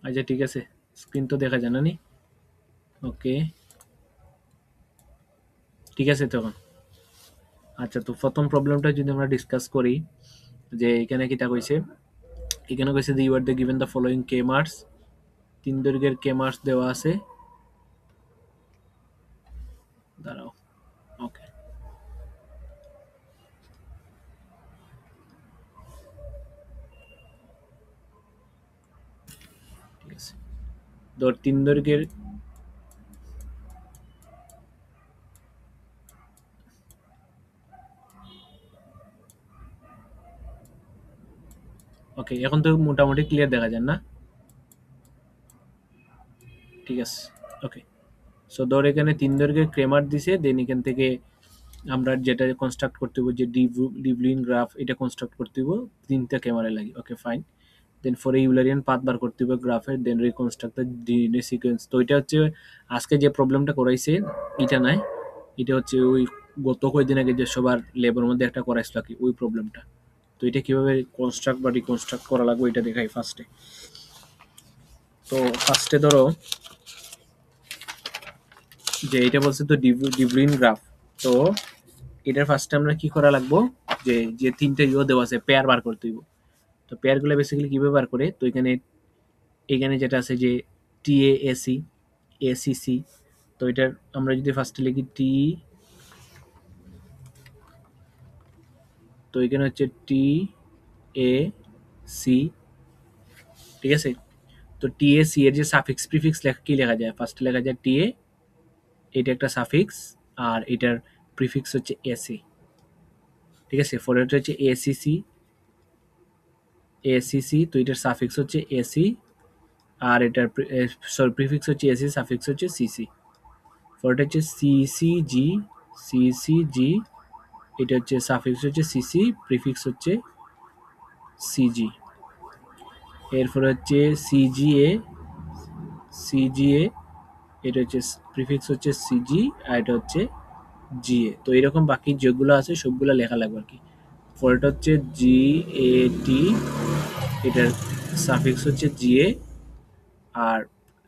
আচ্ছা ঠিক আছে, স্ক্রিন তো দেখা যায় না নি। ওকে, ঠিক আছে তখন। আচ্ছা, তো প্রথম প্রবলেমটা যদি আমরা ডিসকাস করি, যে এখানে কিটা কইছে, এখানে কইছে যে you are the given the following k mers, 3 দৈর্ঘ্যের কে মার্কস দেওয়া আছে। দাঁড়াও, ওকে, ঠিক আছে। ধর 3 দৈর্ঘ্যের, ওকে, এখন তো মোটামুটি ক্লিয়ার দেখা যায় না? ঠিক আছে, ওকে। সো ধর এখানে 3 দৈর্ঘ্যের ক্রেমার দিছে, দেন এখান থেকে আমরা যেটা কনস্ট্রাক্ট করতে হবে যে ডিভলিন গ্রাফ, এটা কনস্ট্রাক্ট করতে হবে 3টা ক্যামেরা লাগে। Okay fine. Then for Eulerian path বার করতে হবে গ্রাফের, then reconstruct the DNA sequence. তো এটা হচ্ছে আজকে যে প্রবলেমটা করাইছে এটা নাই, এটা হচ্ছে ওই গত কয়েকদিন আগে যে সবার ল্যাবের মধ্যে একটা করাইছিল কি ওই প্রবলেমটা। তো এটা কিভাবে কনস্ট্রাক্ট বা রিকনস্ট্রাক্ট করা লাগবে এটা দেখাই ফার্স্টে। তো ফার্স্টে ধরো যে এটা বলছে তো ডিভলিন গ্রাফ। তো এটার ফার্স্টে আমরা কি করা লাগবো, যে যে 3টে ইও দেওয়া আছে পেয়ার বার করতে হইব। তো পেয়ারগুলো বেসিক্যালি কিভাবে বার করে, তো এখানে এখানে যেটা আছে যে টিএএসি, এসিসি। তো এটার আমরা যদি ফার্স্টে লিখি টি, তো এখানে হচ্ছে টি এ সি, ঠিক আছে। তো টি এ সি এর যে সাফিক্স প্রিফিক্স লেখা কি লেখা যায়, ফার্স্টে লেখা যায় টি এ, এটা একটা সাফিক্স, আর এটার প্রিফিক্স হচ্ছে এসি, ঠিক আছে। পরেরটা হচ্ছে এসিসি, এসিসি, তো এটার সাফিক্স হচ্ছে এসি, আর এটার সরি প্রিফিক্স হচ্ছে এসি, সাফিক্স হচ্ছে সিসি। পরেরটা হচ্ছে সিসিজি, সিসিজি, এটা হচ্ছে সাফিক্স হচ্ছে সিসি, প্রিফিক্স হচ্ছে সিজি। এরপরে হচ্ছে সিজিএ, সিজিএ, এটা হচ্ছে প্রিফিক্স হচ্ছে সিজি, আর এটা হচ্ছে জিএ। তো এরকম বাকি যেগুলো আছে সবগুলো লেখা লাগবে আর কি। পরেরটা হচ্ছে জিএটি, এটার সাফিক্স হচ্ছে জিএ, আর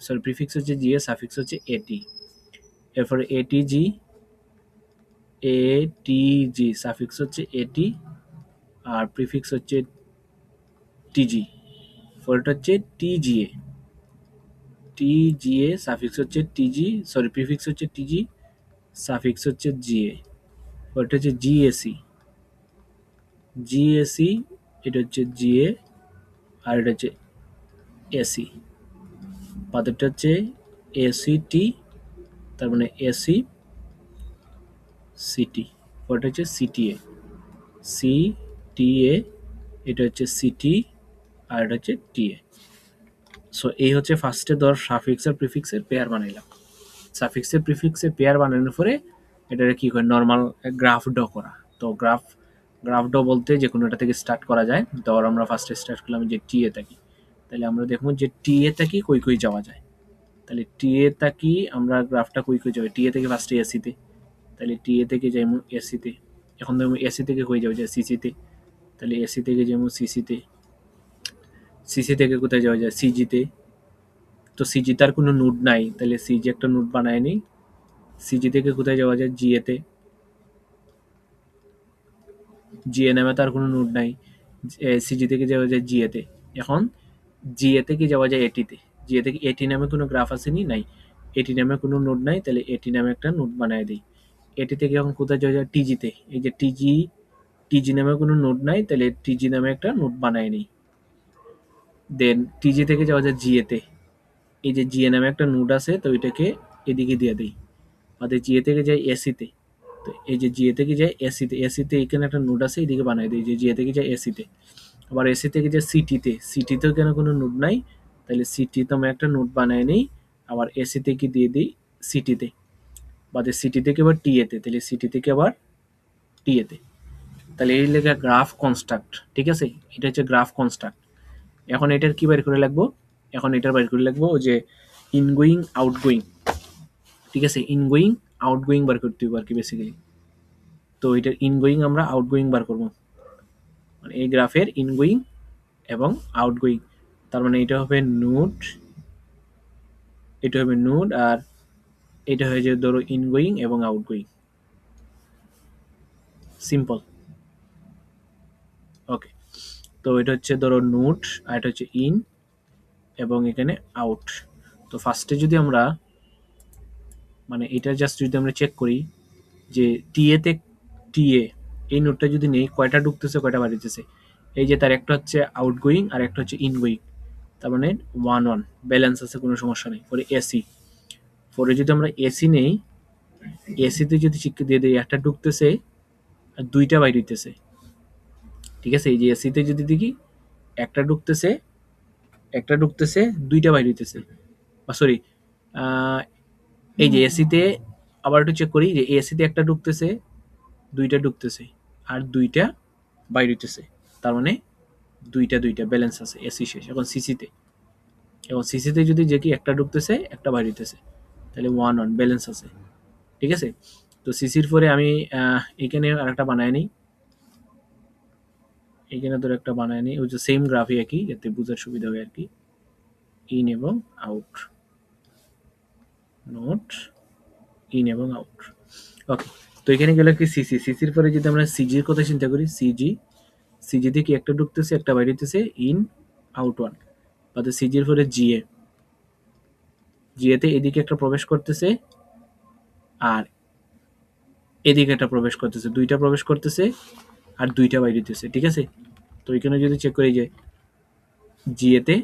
সরি প্রিফিক্স হচ্ছে জিএ, সাফিক্স হচ্ছে এটি। এরপরে এটিজি, এটিজি, সাফিক্স হচ্ছে এটি, আর প্রিফিক্স হচ্ছে টিজি। পরেরটা হচ্ছে টিজিএ, টিজিএ, সাফিক্স হচ্ছে টিজি, সরি প্রিফিক্স হচ্ছে টিজি, সাফিক্স হচ্ছে জিএ। পরেরটা হচ্ছে জিএসি, জিএসি, এটা হচ্ছে জিএ, আর এটা হচ্ছে এসি। পাথরটা হচ্ছে এসিটি, তার মানে এসি সিটি। পরেরটা হচ্ছে সিটিএ, সিটিএ, এটা হচ্ছে সিটি, আর এটা হচ্ছে টিএ। সো এই হচ্ছে ফার্স্টে ধর সাফিক্স আর প্রিফিক্সের পেয়ার বানাইলাম। সাফিক্সের প্রিফিক্সের পেয়ার বানানোর পরে এটাকে কি করে নর্মাল গ্রাফ ড্র করা। তো গ্রাফ ড্র বলতে যে কোনো একটা থেকে স্টার্ট করা যায়। ধর আমরা ফার্স্টে স্টার্ট করলাম যে টি এ থাকি, তাহলে আমরা দেখবো যে টি এ থাকি কই কই যাওয়া যায়। তাহলে টি এ থাকি আমরা গ্রাফটা কই কই যাবে, টি এ থেকে ফার্স্টে এসিতে, তাহলে টি এ থেকে যাইমু এসিতে। এখন দেখবো এসি থেকে কই যাওয়া যায়, সিসিতে, তাহলে এসি থেকে যাইমু সিসিতে, সিসি থেকে কোথায় যাওয়া যায়, সিজিতে। তো সিজি তার কোনো নোড নাই, তাহলে সিজি একটা নোড বানায় নিই। সিজি থেকে কোথায় যাওয়া যায়, জিএতে, জিএ নামে তার কোনো নোড নাই, সিজি থেকে যাওয়া যায় জিএতে। এখন জিএ থেকে যাওয়া যায় এটিতে, জিএ থেকে এটি নামে কোনো গ্রাফ আসেনি, নাই, এটি নামে কোনো নোড নাই, তাহলে এটি নামে একটা নোড বানায় দিই। এটি থেকে এখন কোথায় যাওয়া যায়, টিজিতে, এই যে টিজি, টিজি নামে কোনো নোড নাই, তাহলে টিজি নামে একটা নোড বানায় নিই। দেন টিজি থেকে যাওয়া যায় জিএতে, এই যে জিএ নামে একটা নোড আছে, তো এটাকে এদিকে দিয়ে দিই। আমাদের জিএ থেকে যায় এসিতে, তো এই যে জিএ থেকে যায় এসিতে, এসিতে এখানে একটা নোড আছে, এদিকে বানাই দিই, যে জিএ থেকে যায় এসিতে। আবার এসি থেকে যায় সিটিতে, সিটিতেও কেন কোনো নোড নাই, তাহলে সিটিতে আমি একটা নোড বানাই নিই। আবার এসি থেকে দিয়ে দিই সিটিতে, বাদে সিটি থেকে আবার টিএতে, তাহলে সিটি থেকে আবার টিএতে। তাহলে এই লেখা গ্রাফ কনস্ট্রাক্ট, ঠিক আছে, এটা হচ্ছে গ্রাফ কনস্ট্রাক্ট। এখন এটার কি বাইর করে লাগবো, এখন এটার বাইর করে লাগবো যে ইনগোয়িং আউটগোয়িং, ঠিক আছে, ইনগোয়িং আউটগোয়িং বার করতে হবে আর কি বেসিক্যালি। তো এটার ইনগোয়িং আমরা আউটগোয়িং বার করবো, মানে এই গ্রাফের ইনগোয়িং এবং আউটগোয়িং। তার মানে এটা হবে নোড এটা হবে নোড, আর এটা হয়ে যে ধরো ইনগোয়িং এবং আউটগোয়িং। সিম্পল। ওকে, তো এটা হচ্ছে ধরো নোড, আর এটা হচ্ছে ইন এবং এখানে আউট। তো ফার্স্টে যদি আমরা মানে এটা জাস্ট যদি আমরা চেক করি যে টিএতে টিএ এই নোডটা যদি নেই কয়টা ঢুকতেছে কয়টা বাড়িতেছে, এই যে তার একটা হচ্ছে আউটগোয়িং আর একটা হচ্ছে ইনগোয়িং, তার মানে 1-1 ব্যালেন্স আছে, কোনো সমস্যা নেই। পরে এসি, পরে যদি আমরা এসি নেই, এসিতে যদি চিক দিয়ে দিই একটা ঢুকতেছে আর দুইটা বাইরে হইতেছে, ঠিক আছে। এই যে এসিতে যদি দেখি একটা ঢুকতেছে, একটা ঢুকতেছে দুইটা বাইরে হইতেছে, সরি, এই যে এসিতে আবার একটু চেক করি যে এসিতে একটা ঢুকতেছে দুইটা ঢুকতেছে আর দুইটা বাইরে হইতেছে, তার মানে দুইটা দুইটা ব্যালেন্স আছে, এসি শেষ। এখন সিসিতে, এবং সিসিতে যদি যে কি একটা ঢুকতেছে একটা বাইরে হইতেছে, তাহলে 1-1 ব্যালেন্স আছে, ঠিক আছে। তো সিসির পরে আমি এখানে আরেকটা বানায় নিই, এখানে ধরো একটা বানায় নিই, ওই যে সেম গ্রাফই একই, যাতে বোঝার সুবিধা হয় আর কি। ইন এবং আউট, নোট ইন এবং আউট। ওকে, তো এখানে গেল কি সিসি, সিসির পরে যদি আমরা সিজির কথা চিন্তা করি, সিজি, সিজিতে কি একটা ঢুকতেছে একটা বাইরে হইতেছে, ইন আউট 1। অর্থাৎ সিজির পরে জিএ, জিএতে এদিকে একটা প্রবেশ করতেছে আর এদিকে একটা প্রবেশ করতেছে, দুইটা প্রবেশ করতেছে আর দুইটা বাইরে হইতেছে, ঠিক আছে। তো এখানে যদি চেক করি যে জিএতে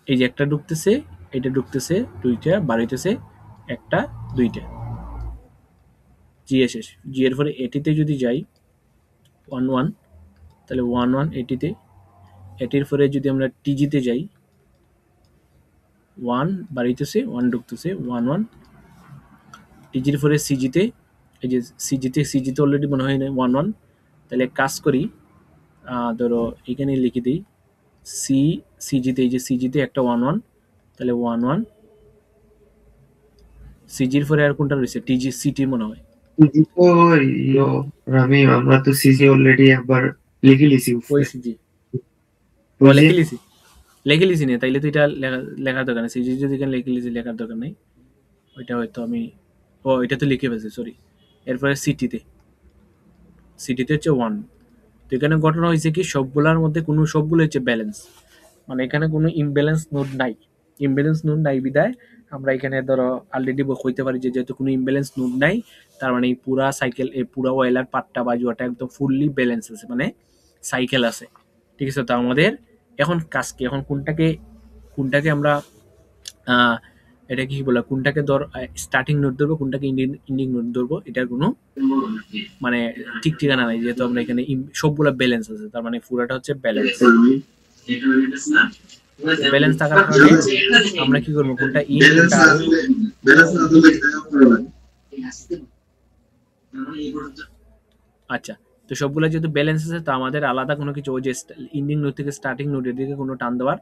এই যে একটা ঢুকতেছে, এটা ঢুকতেছে, দুইটা বাড়িতেছে, একটা দুইটা, জি এ শেষ। জি এর পরে এটিতে যদি যাই 1-1, তাহলে 1-1 এটিতে, এটির পরে যদি আমরা টিজিতে যাই 1 বাড়িতেছে 1 ঢুকতেছে 1-1, টিজির পরে সিজিতে, এই যে সিজিতে অলরেডি মনে হয় না 1-1, তাহলে কাজ করি, ধরো এখানে লিখে দিই সি, সিজিতে এই যে সিজিতে একটা 1-1, তাহলে 1-1, সিজির পরে আর কোনটা রয়েছে, টিজি সিটি মনে হয়। সিজি তো রামিম, আমরা তো সিজি অলরেডি একবার লিখে লিছি ওই উপরে। সিজি ও ওই যে লিখে লিছি, লিখে লিছি না, তাইলে তো এটা লেখার দরকার নেই, সিজি যদি এখানে লিখে লিছি লেখার দরকার নেই, ওইটা হয়তো আমি, ও এটা তো লিখে ফেলছি সরি। এরপরে সিটিতে, সিটিতে হচ্ছে 1। তো এখানে ঘটনা হয়েছে কি সবগুলোর মধ্যে কোনো সবগুলো হচ্ছে ব্যালেন্স, মানে এখানে কোনো ইমব্যালেন্স নোড নাই, ইমব্যালেন্স নোড নাই বিদায় আমরা এখানে ধরো অলরেডি হইতে পারি যে যেহেতু কোনো ইমব্যালেন্স নোড নাই, তার মানে এই পুরা সাইকেল, এই পুরা ওয়েলার পার্টটা বা জুয়াটা একদম ফুললি ব্যালেন্স আছে, মানে সাইকেল আছে, ঠিক আছে। তো আমাদের এখন কাজ কি, এখন কোনটাকে কোনটাকে আমরা আহ, এটা কি বলে, কোনটাকে ধর স্টার্টিং নোট ধরবো কোনটাকে ইন্ডিং নোট ধরবো, এটার কোনো মানে ঠিক ঠিকানা নাই, যেহেতু আমরা এখানে সবগুলা ব্যালেন্স আছে, তার মানে পুরাটা হচ্ছে ব্যালেন্স। ব্যালেন্স থাকার কারণে আমরা কি করবো, কোনটা ইন কোনটা আউট। আচ্ছা, তো সবগুলো যেহেতু ব্যালেন্স আছে, তো আমাদের আলাদা কোনো কিছু ওই যে ইন্ডিং নোট থেকে স্টার্টিং নোটের দিকে কোনো টান দেওয়ার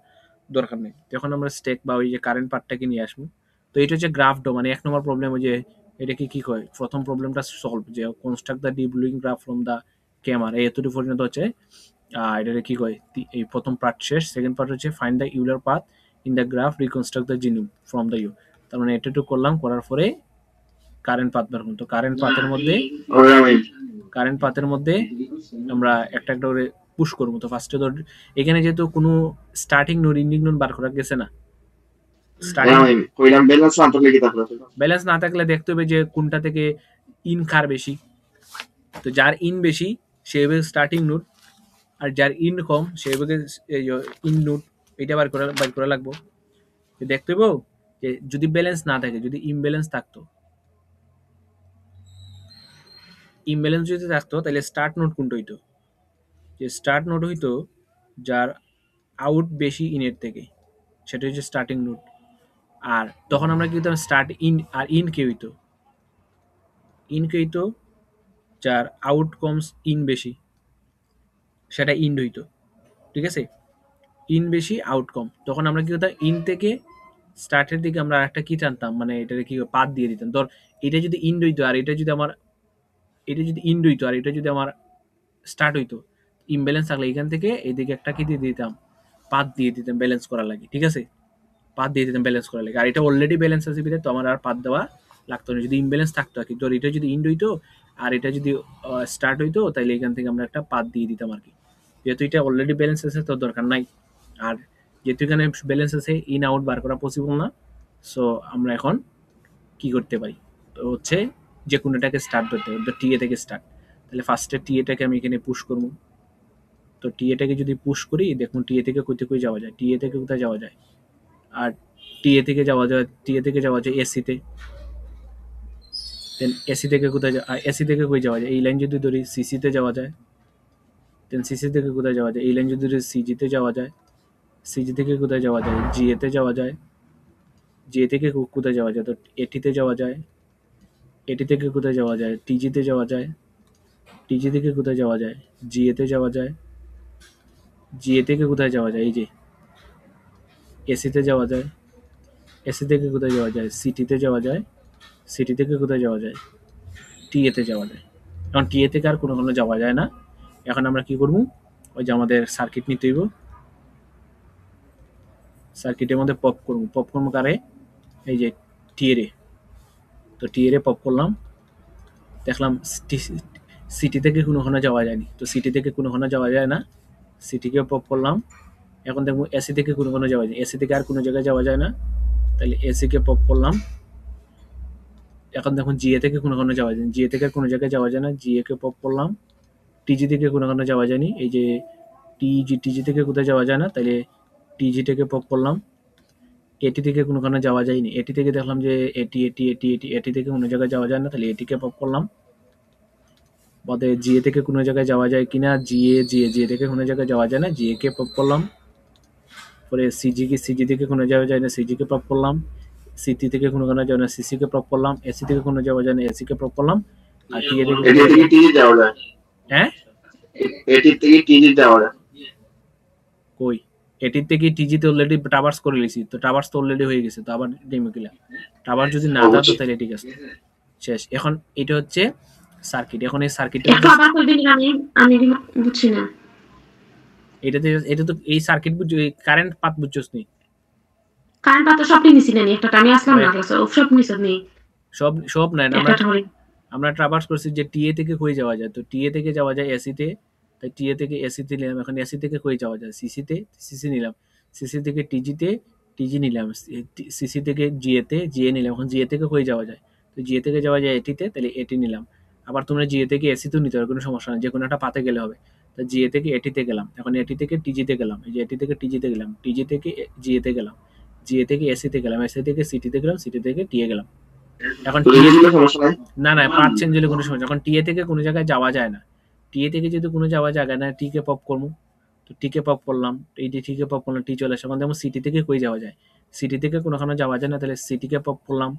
দরকার নেই। তখন আমরা স্টেক বা ওই যে কারেন্ট পার্টটাকে নিয়ে আসবো। তো এটা হচ্ছে গ্রাফ ডো, মানে 1 নম্বর প্রবলেম, ওই যে এটাকে কি কয়, প্রথম প্রবলেমটা সলভ, যে construct the de Bruijn graph from the k-mer, এই এতটুকু পর্যন্ত হচ্ছে এটাকে কি কয়, এই প্রথম পার্ট শেষ। সেকেন্ড পার্ট হচ্ছে find the Euler path in the graph, reconstruct the genome from the U. তার মানে এতটুকু করলাম, করার পরে কারেন্ট পাথ বের করুন। তো কারেন্ট পাথের মধ্যে আমরা একটা একটা করে পুশ করবো। তো ফার্স্টে ধর এখানে যেহেতু কোনো স্টার্টিং নোড ইন্ডিং নোড বার করা গেছে না, স্টার্টিং ব্যালেন্স না থাকলে দেখতে হবে যে কোনটা থেকে ইন কার বেশি। তো যার ইন বেশি সে হবে স্টার্টিং নোড, আর যার ইন কম সে হবে ইন নোড, এটা বার করা লাগবো। দেখতে হবে যে যদি ব্যালেন্স না থাকে, যদি ইমব্যালেন্স থাকতো, ইমব্যালেন্স যদি থাকতো তাহলে স্টার্ট নোড কোনটা হইতো, যে স্টার্ট নোড হইতো যার আউট বেশি ইনের থেকে, সেটা হচ্ছে স্টার্টিং নোড। আর তখন আমরা কি হইতাম, স্টার্ট ইন, আর ইন কে হইতো, ইন কে হইতো যার আউট কমস ইন বেশি, সেটা ইন হইতো, ঠিক আছে। ইন বেশি আউট কম, তখন আমরা কি করতাম, ইন থেকে স্টার্টের দিকে আমরা একটা কি টানতাম, মানে এটা কি পাত দিয়ে দিতাম। ধর এটা যদি ইন হইতো আর এটা যদি আমার, এটা যদি ইন হইতো আর এটা যদি আমার স্টার্ট হইতো, ইমব্যালেন্স থাকলে এখান থেকে এদিকে একটা কি দিয়ে দিতাম, পাত দিয়ে দিতাম ব্যালেন্স করার লাগে, ঠিক আছে। পাথ দিয়ে দিতাম ব্যালেন্স করার লাগে। আর এটা অলরেডি ব্যালেন্স আছে বিধায় তো আমার আর পাথ দেওয়া লাগতো না। যদি ইমব্যালেন্স থাকতো আর কি, ধর এটা যদি ইন্ড হইতো আর এটা যদি স্টার্ট হইতো, তাহলে এখান থেকে আমরা একটা পাথ দিয়ে দিতাম আর কি। যেহেতু এটা অলরেডি ব্যালেন্স আছে তো দরকার নাই। আর যেহেতু এখানে ব্যালেন্স আছে, ইন আউট বার করা পসিবল না, সো আমরা এখন কি করতে পারি, তো হচ্ছে যে কোনোটাকে স্টার্ট করতে হবে। তো টিএ থেকে স্টার্ট, তাহলে ফার্স্টে টিএটাকে আমি এখানে পুশ করবো। তো টিএটাকে যদি পুশ করি, দেখুন টিএ থেকে কোথায় যাওয়া যায়, টিএ থেকে কোথায় যাওয়া যায়, আর টিএ থেকে যাওয়া যায় এসিতে। দেন এসি থেকে কোথায় এসি থেকে কই যাওয়া যায়, এই লাইন যদি ধরি সিসিতে যাওয়া যায়। দেন সিসি থেকে কোথায় যাওয়া যায়, এই লাইন যদি ধরি সিজিতে যাওয়া যায়। সিজি থেকে কোথায় যাওয়া যায়, জিএতে যাওয়া যায়। জিএ থেকে কোথায় যাওয়া যায়, তো এটিতে যাওয়া যায়। এটি থেকে কোথায় যাওয়া যায়, টিজিতে যাওয়া যায়। টিজি থেকে কোথায় যাওয়া যায়, জিএতে যাওয়া যায়। জিএ থেকে কোথায় যাওয়া যায়, এই যে এসিতে যাওয়া যায়। এসি থেকে কোথায় যাওয়া যায়, সিটিতে যাওয়া যায়। সিটি থেকে কোথায় যাওয়া যায়, টিএতে যাওয়া যায়। এখন টিএ থেকে আর কোনো যাওয়া যায় না। এখন আমরা কি করবো, ওই যে আমাদের সার্কিট নিতে হইব, সার্কিটের মধ্যে পপ করবো। পপ করবো কারে, এই যে টিএরে। তো টিএরে পপ করলাম, দেখলাম সিটি থেকে কোনোখানে যাওয়া যায়নি, তো সিটি থেকে কোনোখানে যাওয়া যায় না। সিটিকে পপ করলাম। এখন দেখবো এসি থেকে কোনো যাওয়া যায়, এসি থেকে আর কোনো জায়গায় যাওয়া যায় না, তাহলে এসিকে পপ করলাম। এখন দেখুন জিএ থেকে কোনো যাওয়া যায়, জিএ থেকে কোনো জায়গায় যাওয়া যায় না, জিএ কে পপ করলাম। টিজি থেকে কোনো যাওয়া যায়নি, এই যে টিজি থেকে কোথায় যাওয়া যায় না, তাহলে টিজি থেকে পপ করলাম। এটি থেকে কোনোখানে যাওয়া যায়নি, এটি থেকে দেখলাম যে এটি থেকে কোনো জায়গায় যাওয়া যায় না, তাহলে এটিকে পপ করলাম। বাদে জিএ থেকে কোনো জায়গায় যাওয়া যায় কিনা, জিএ থেকে কোনো জায়গায় যাওয়া যায় না, জিএ কে পপ করলাম। পরে সিজি থেকে কোনো যাওয়া যায় না, সিজি কে পপ করলাম। সিটি থেকে কোনোখানে যাওয়া না, সিসি কে পপ করলাম। এসি থেকে কোনো যাওয়া যায় না, এসি কে পপ করলাম। আর টিএ থেকে এটি থেকে টিজি যাওয়া যায়, হ্যাঁ এটি থেকে টিজি যাওয়া যায়। কই, এটির থেকে টিজিতে অলরেডি ট্রাভার্স করে লিছি, তো ট্রাভার্স তো অলরেডি হয়ে গেছে, তো আবার ডেমোকিলা ট্রাভার্স যদি না দাও তো তাহলে ঠিক আছে, শেষ। এখন এটা হচ্ছে সার্কিট। এখন এই সার্কিটটা একটু আবার বলবেন, আমি বুঝছি না। এটা তো এই সার্কিট বুঝছো, এই কারেন্ট পাথ বুঝছস নি? কারেন্ট পাতা সব নিছিলেন, একটা আমি আসলাম না, সব নিছেন নি? সব নাই, আমরা ট্রাভার্স করছি যে টিএ থেকে কই যাওয়া যায়, তো টিএ থেকে যাওয়া যায় এসিতে, তাই টিএ থেকে এসিতে নিলাম। এখন এসি থেকে কই যাওয়া যায়, সিসিতে, সিসি নিলাম। সিসি থেকে টিজিতে, টিজি নিলাম। সিসি থেকে জিএতে, জিএ নিলাম। এখন জিএ থেকে কই যাওয়া যায়, তো জিএ থেকে যাওয়া যায় এটিতে, তাহলে এটি নিলাম। আবার তোমরা জিএ থেকে এসিতেও নিতে পারো, কোনো সমস্যা নেই, যে কোনো একটা পাতে গেলে হবে। তো জিএ থেকে এটিতে গেলাম, এখন এটি থেকে টিজিতে গেলাম, এই যে এটি থেকে টিজিতে গেলাম, টিজি থেকে জিএতে গেলাম, জিএ থেকে এসিতে গেলাম, এসি থেকে সিটিতে গেলাম, সিটি থেকে টিএ গেলাম। এখন না পাথ চেঞ্জ হলে কোনো সমস্যা, এখন টিএ থেকে কোনো জায়গায় যাওয়া যায় না। টিএ থেকে যদি কোনো যাওয়া যায় না, টিকে পপ করবো। তো টিকে পপ করলাম, এই যে টিকে পপ করলাম, টি চলে আসে। এখন দেখো সিটি থেকে কই যাওয়া যায়, সিটি থেকে কোনোখানে যাওয়া যায় না, তাহলে সিটিকে পপ করলাম।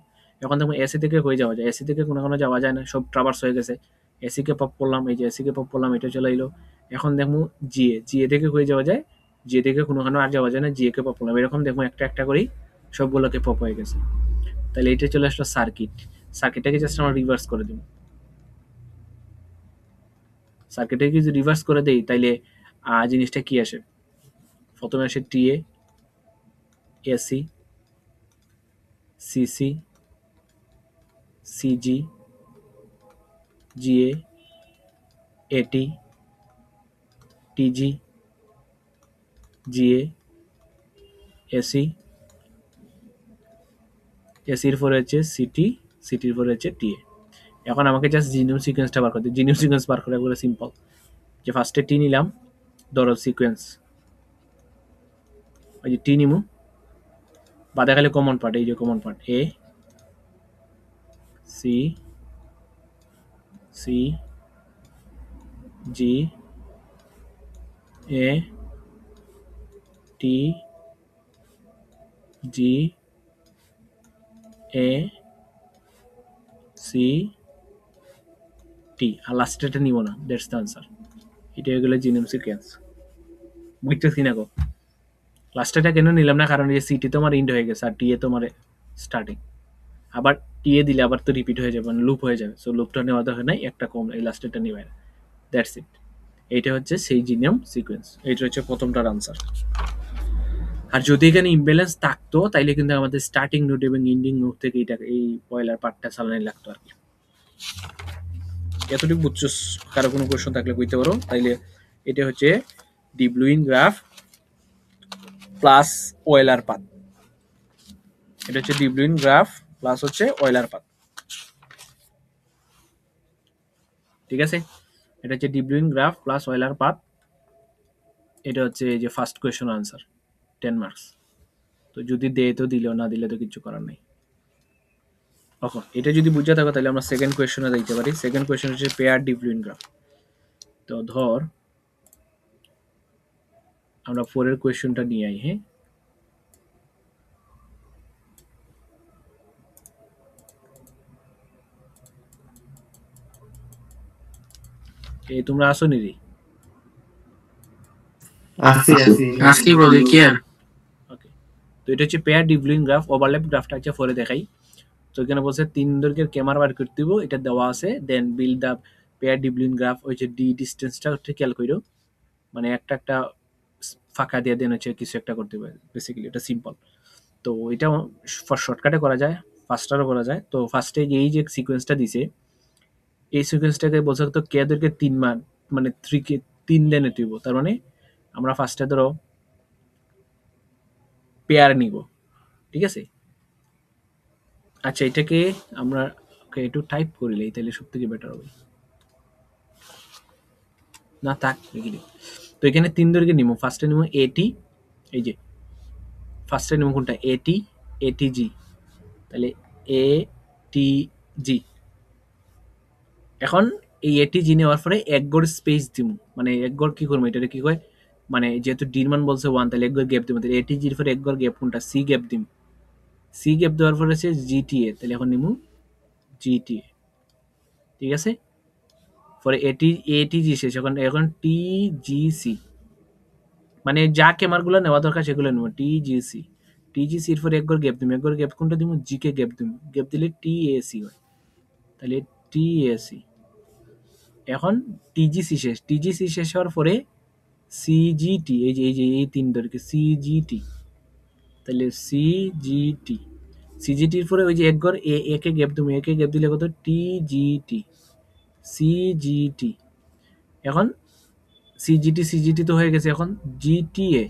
এখন দেখো এসি থেকে কই যাওয়া যায়, এসি থেকে কোনোখানে যাওয়া যায় না, সব ট্রাভার্স হয়ে গেছে। এসিকে পপ করলাম, এই যে এসিকে পপ করলাম, এটা চলে এলো। এখন দেখবো জিএ থেকে কই যাওয়া যায়, জিএ থেকে কোনোখানে আর যাওয়া যায় না, জিএ কে পপ করলাম। এরকম দেখবো একটা একটা করেই সবগুলোকে পপ হয়ে গেছে। তাহলে এটা চলে আসলো সার্কিট। সার্কিটটাকে জাস্ট আমরা রিভার্স করে দেব। সার্কিটটাকে যদি রিভার্স করে দেই, তাইলে জিনিসটা কি আসে, প্রথমে আসে TA, AC, CC, CG, GA, AT, TG, GA, AC, এসির পরে হচ্ছে সিটি, সিটির পরে হচ্ছে টিএ। এখন আমাকে জাস্ট জিনিয়াম সিকোয়েন্সটা বার করতে, জিনিয়াম সিকোয়েন্স বার করা বলে সিম্পল, যে ফার্স্টে টি নিলাম, ধরো সিকোয়েন্স, ওই যে টি নিমু, বাদে খালি কমন পার্ট, এই যে common part A, C, C, G, A, T, G, A, C, T, আর লাস্টেরটা নিব না, দ্যাটস দ্য আনসার। এটা হয়ে গেল জিনোম সিকোয়েন্স। বুঝতেছি না গো, লাস্টেরটা কেন নিলাম না, কারণ এই সিটি তো আমার ইন্ড হয়ে গেছে, আর টিএ তোমার স্টার্টিং। আবার টিএ দিলে আবার তো রিপিট হয়ে যাবে, মানে লুপ হয়ে যাবে, সো লুপটা নেওয়া দরকার নাই, একটা কম, এই লাস্টেরটা নিবে না, দ্যাটস ইট। এইটা হচ্ছে সেই জিনিয়াম সিকোয়েন্স, এইটা হচ্ছে প্রথমটার আনসার। আর যদি এখানে ইমব্যালেন্স থাকতো তাইলে কিন্তু আমাদের স্টার্টিং নোড এবং এন্ডিং নোড থেকে এই পয়লার পার্টটা চালানো লাগতো আর কি। এতটুকু বুঝছস? কারো কোনো কোশ্চেন থাকলে কইতে পারো। তাইলে এটা হচ্ছে D Bruijn graph plus ওয়েলার path. এটা হচ্ছে ডি ব্লুইন গ্রাফ প্লাস হচ্ছে ওয়েলার পাথ। ঠিক আছে, এটা হচ্ছে D Bruijn graph plus ওয়েলার path. এটা হচ্ছে এই যে ফার্স্ট কোয়েশ্চন আনসার 10 মার্কস। তো যদি দে তো দিল, না দিলে তো কিছু করার নেই। ওকে, এটা যদি বুঝে থাকো তাহলে আমরা সেকেন্ড কোয়েশ্চনে দিতে পারি। সেকেন্ড কোয়েশ্চন হচ্ছে পেয়ার ডি ব্লুইন গ্রাফ। তো ধর আমরা 4 এর কোয়েশ্চনটা নিয়ে আই। হ্যাঁ, এই তোমরা আসো নি রে? আসি ব্রো, দেখি আর। ওকে, তো এটা হচ্ছে pair de Bruijn graph. Overlap গ্রাফটা হচ্ছে পরে দেখাই। তো এখানে বলছে 3 দৈর্ঘ্যের ক্যামেরা বার করতে দিব, এটা দেওয়া আছে। Then build the pair de Bruijn graph. ওই যে ডি ডিস্টেন্সটা হচ্ছে খেয়াল করো, মানে একটা ফাঁকা দিয়ে দেন হচ্ছে কিছু একটা করতে হবে। বেসিক্যালি এটা সিম্পল। তো এটা শর্টকাটে করা যায়, ফাস্টারও করা যায়। তো ফার্স্টে এই যে সিকোয়েন্সটা দিছে, এই সিকোয়েন্সটাকে বলছে তো কে দৈর্ঘ্যে 3 মান, মানে 3 কে 3 লেনে দিব। তার মানে আমরা ফার্স্টে ধরো পেয়ার নিব। ঠিক আছে, আচ্ছা এটাকে আমরা একটু টাইপ করিলেই তাহলে সব থেকে বেটার হবে। না থাক লিখি। তো এখানে 3 দৈর্ঘ্যে নিব। ফার্স্টে নিব এটি, এই যে ফার্স্টে নিব কোনটা, এটি এটিজি। তাহলে এ টি জি। এখন এই এটিজি নেওয়ার পরে এক গড় স্পেস দিব, মানে এক গড় কি করবো, এটা কি কয়, মানে যেহেতু ডির মান বলছে 1, তাহলে এক গড় গ্যাপ দিব। তাহলে এটিজির পরে এক গড় গ্যাপ কোনটা, সি গ্যাপ দিব। সি গ্যাপ দেওয়ার পরে হচ্ছে জিটিএ। তাহলে এখন নিব জিটিএ। ঠিক আছে, পরে এটিজি শেষ, এখন এখন টিজিসি, মানে যা ক্যামারগুলো নেওয়া দরকার সেগুলো নেব। টিজিসি, টিজিসির পরে এক গড় গ্যাপ দিব। এক গড় গ্যাপ কোনটা দিব, জি কে গ্যাপ দিব। গ্যাপ দিলে টিএসি হয়, তাহলে টিএসি। এখন টিজিসি শেষ, টিজিসি শেষ হওয়ার পরে সিজিটি, এই যে এই 3 দৈর্ঘ্য সিজিটি। তাহলে সিজিটি, সিজিটির পরে ওই যে এক ঘর একে গ্যাপ দিব, একে গ্যাপ দিলে কত, টিজিটি সিজিটি। এখন সিজিটি তো হয়ে গেছে, এখন জিটিএ।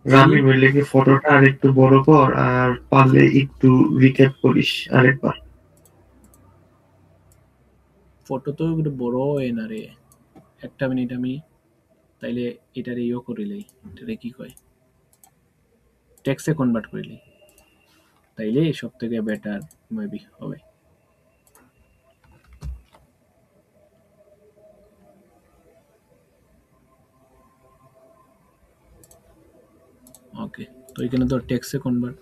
রামি বললে কি ফটোটা আর একটু বড় কর, আর পারলে একটু রিক্যাপ করিস আরেকবার। ফটো তো একটু বড় হয় না রে, একটা মিনিট আমি তাইলে এটারে ইয়ে করিলেই, এটারে কি কয়, টেক্সটে কনভার্ট করিলেই, তাইলে সব থেকে বেটার মেবি হবে। ওকে, তো এখানে তো টেক্সটে কনভার্ট,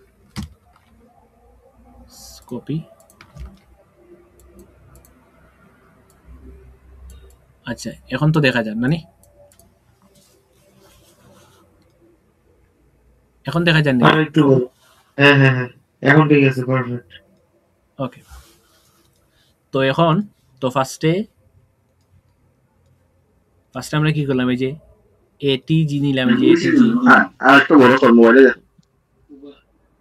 কপি। আচ্ছা এখন তো দেখা যায় নানি, এখন দেখা যায় নি? আর একটু বল। হ্যাঁ হ্যাঁ হ্যাঁ, এখন ঠিক আছে, পারফেক্ট। ওকে, তো এখন তো ফার্স্টে আমরা কি করলাম, এই যে এটিজি নিলাম, এই যে এটিজি। আর একটু বড় কর মোবাইলে দেখ।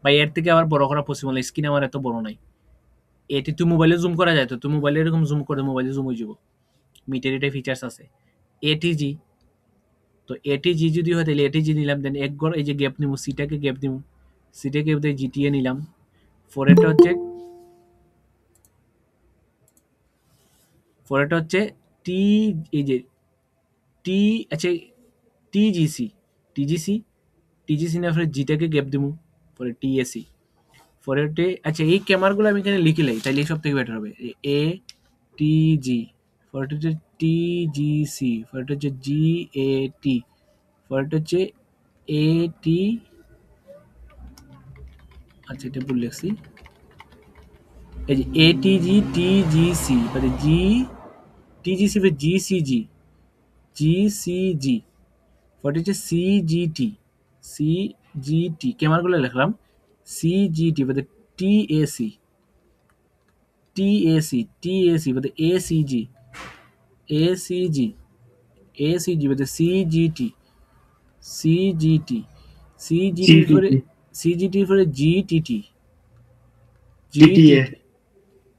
ভাই এর থেকে আবার বড় করা পসিবল, স্ক্রিন আমার এত বড় নাই। এটি তুই মোবাইলে জুম করা যায়, তো তুই মোবাইলে এরকম জুম করে মোবাইলে জুম হয়ে যাব, মিটার এটা ফিচার্স আছে। এটিজি, তো এটিজি যদি হয় তাহলে এটিজি নিলাম। দেন এক গড় এই যে গ্যাপ নিব, সিটাকে গ্যাপ দিব, সিটাকে গ্যাপ দিয়ে জিটিএ নিলাম। ফোরেটা হচ্ছে টি, এই যে টি, আচ্ছা টিজিসি, টিজিসি টিজিসি নেওয়ার পরে জিটাকে গ্যাপ দিব, পরে টিএসি। পরেরটে আচ্ছা এই ক্যামারগুলো আমি এখানে লিখে লাই, তাহলে এই সব থেকে বেটার হবে। এ টিজি, পরেরটা হচ্ছে টিজিসি, পরেরটা হচ্ছে জিএটি, পরেরটা হচ্ছে এটি। আচ্ছা এটা ভুল লিখছি, এই যে এটিজি টিজিসি, মানে জি টিজিসি জিসিজি, জিসিজি, পরেরটা হচ্ছে সিজিটি, সিজিটি ক্যামারগুলো লিখলাম। সিজিটি মানে টিএসি, টিএসি মানে এসিজি, এসিজি, এসিজি মানে সিজিটি, সিজিটি, সিজিটির পরে জিটিটি সিজিটির পরে জিটিটি টিটিএ জিটিটি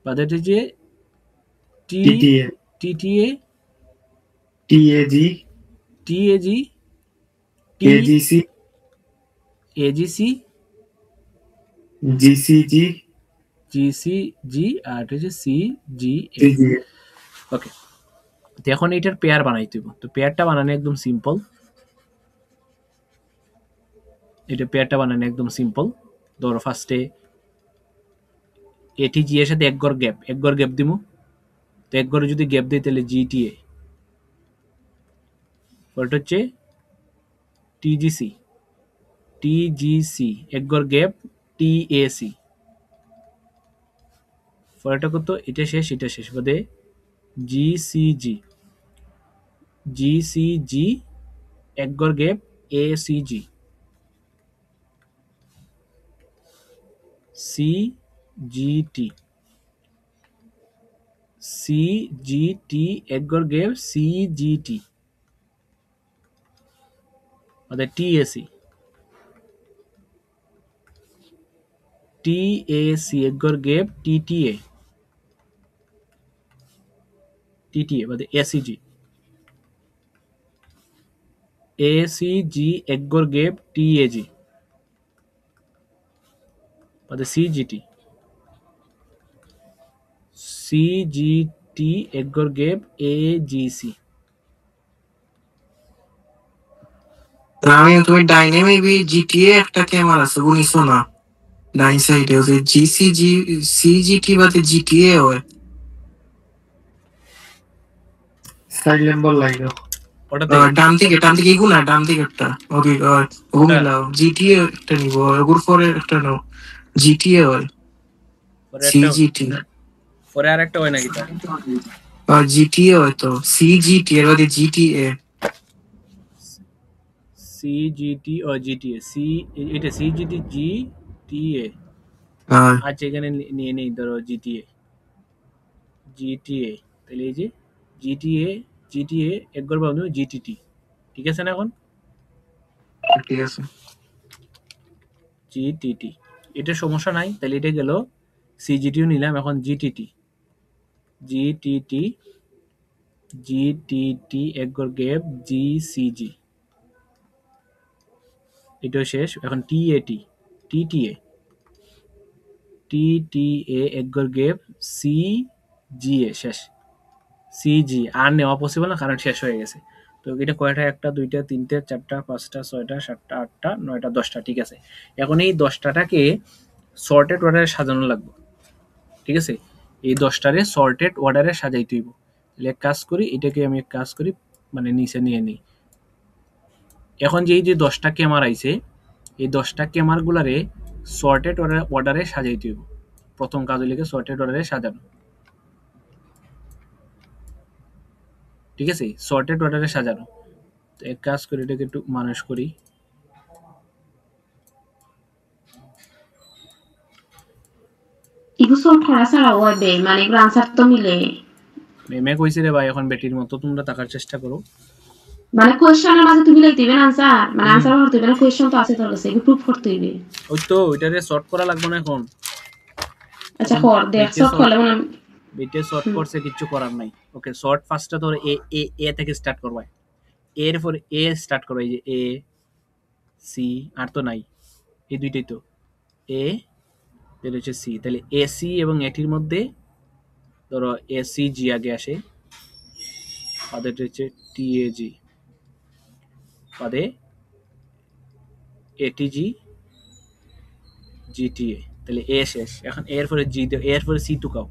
বাদে যে টি টিটিএ টিটিএ টিএজি টিএজি টি এজিসি এজিসি জিসিজি জিসিজি আর এটা হচ্ছে সিজিএ। সিজিএ ওকে, তো এখন এটার পেয়ার বানাইতে হইব। তো পেয়ারটা বানানো একদম সিম্পল। ধরো ফার্স্টে এটি জি এর সাথে এক ঘর গ্যাপ দিব। তো এক ঘরে যদি গ্যাপ দিই তাহলে জিটিএ, পরেরটা হচ্ছে টিজিসি এক ঘর গ্যাপ টিএসি, পরেরটা কত, এটা শেষ বাদে জিসিজি এক ঘর গ্যাপ এসিজি, সিজিটি এক ঘর গ্যাপ সিজিটি বাদে টিএসি এক ঘর গ্যাপ টিটিএ বাদে এসিজি এক ঘর গ্যাপ টিএজি বাদে সিজিটি এক ঘর গ্যাপ এজিসি। আমি তুমি ডাইনে মেবি জিটিএ একটা ক্যামেরা আছে বুঝিছো না, ডাইন সাইডে ওই জিসিজি সিজিটি বাদে জিটিএ হয়। সাইড নাম্বার লাইনো ওটাতে ডান দিকে এগুলা ডান দিকে একটা ওকে ওগুলাও জিটিএ একটা নিব, ওগুর পরে একটা নাও জিটিএ হয় সিজিটি পরে আর একটা হয় নাকি তার জিটিএ হয় তো সিজিটি এর বাদে জিটিএ সিজিটি ও জিটিএ এটা সিজিটি জিটিএ। আচ্ছা, এখানে নিয়ে নেই ধরো জিটিএ তাহলে এই যে জিটিএ এক ঘর পাবো জিটিটি, ঠিক আছে না? এখন ঠিক আছে। জিটিটি এটা সমস্যা নাই, তাহলে এটা গেল। সিজিটিও নিলাম, এখন জিটিটি এক ঘর গ্যাপ জিসিজি, এটাও শেষ। এখন টিটিএ এক ঘর গ্যাপ সিজিএ শেষ। সিজি আর নেওয়া পসিবল না কারণ শেষ হয়ে গেছে। তো এটা কয়টা, একটা দুইটা তিনটে চারটা পাঁচটা ছয়টা সাতটা আটটা নয়টা 10টা, ঠিক আছে। এখন এই 10টাকে সর্টেড অর্ডারে সাজানো লাগবে, ঠিক আছে। এই 10টারে সর্টেড অর্ডারে সাজাইতে হইব। তাহলে এক কাজ করি, এটাকে আমি এক কাজ করি মানে নিচে নিয়ে নিই। এখন যে এই যে 10টা ক্যামার আইছে, এই 10টা ক্যামার গুলারে সর্টেড অর্ডারে সাজাইতে হইব। প্রথম কাজ হইলে সর্টেড অর্ডারে সাজানো, ঠিক আছে। সর্টেড অর্ডারে সাজানো, তো এক কাজ করি, এটাকে একটু মানুষ করি। ইগু সব খরা ছাড়া হবে মানে এগুলো আনসার তো মিলে মেমে কইছে রে ভাই এখন বেটির মতো তোমরা থাকার চেষ্টা করো। মানে কোয়েশ্চেনের মাঝে তুমি লাইতে দিবেন আনসার, মানে আনসার করতে দিবেন, কোয়েশ্চেন তো আছে তোর কাছে, এগুলো প্রুফ করতে দিবে। ওই তো ওইটারে সর্ট করা লাগবে না এখন। আচ্ছা কর দেখ সব করলে মানে বেটে সর্ট করছে, কিচ্ছু করার নাই। ওকে, সর্ট ফার্স্টটা ধর এ থেকে স্টার্ট করবা, এর পরে এ স্টার্ট করবা, এই যে এ সি আর তো নাই, এই দুইটাই তো এ, তাহলে হচ্ছে সি, তাহলে এসি এবং এটির মধ্যে ধরো এসি জি আগে আসে, তাদের হচ্ছে টিএজি, বাদে এটিজি জিটিএ, তাহলে এ শেষ। এখন এর পরে জি, এর পরে সি টুকাও,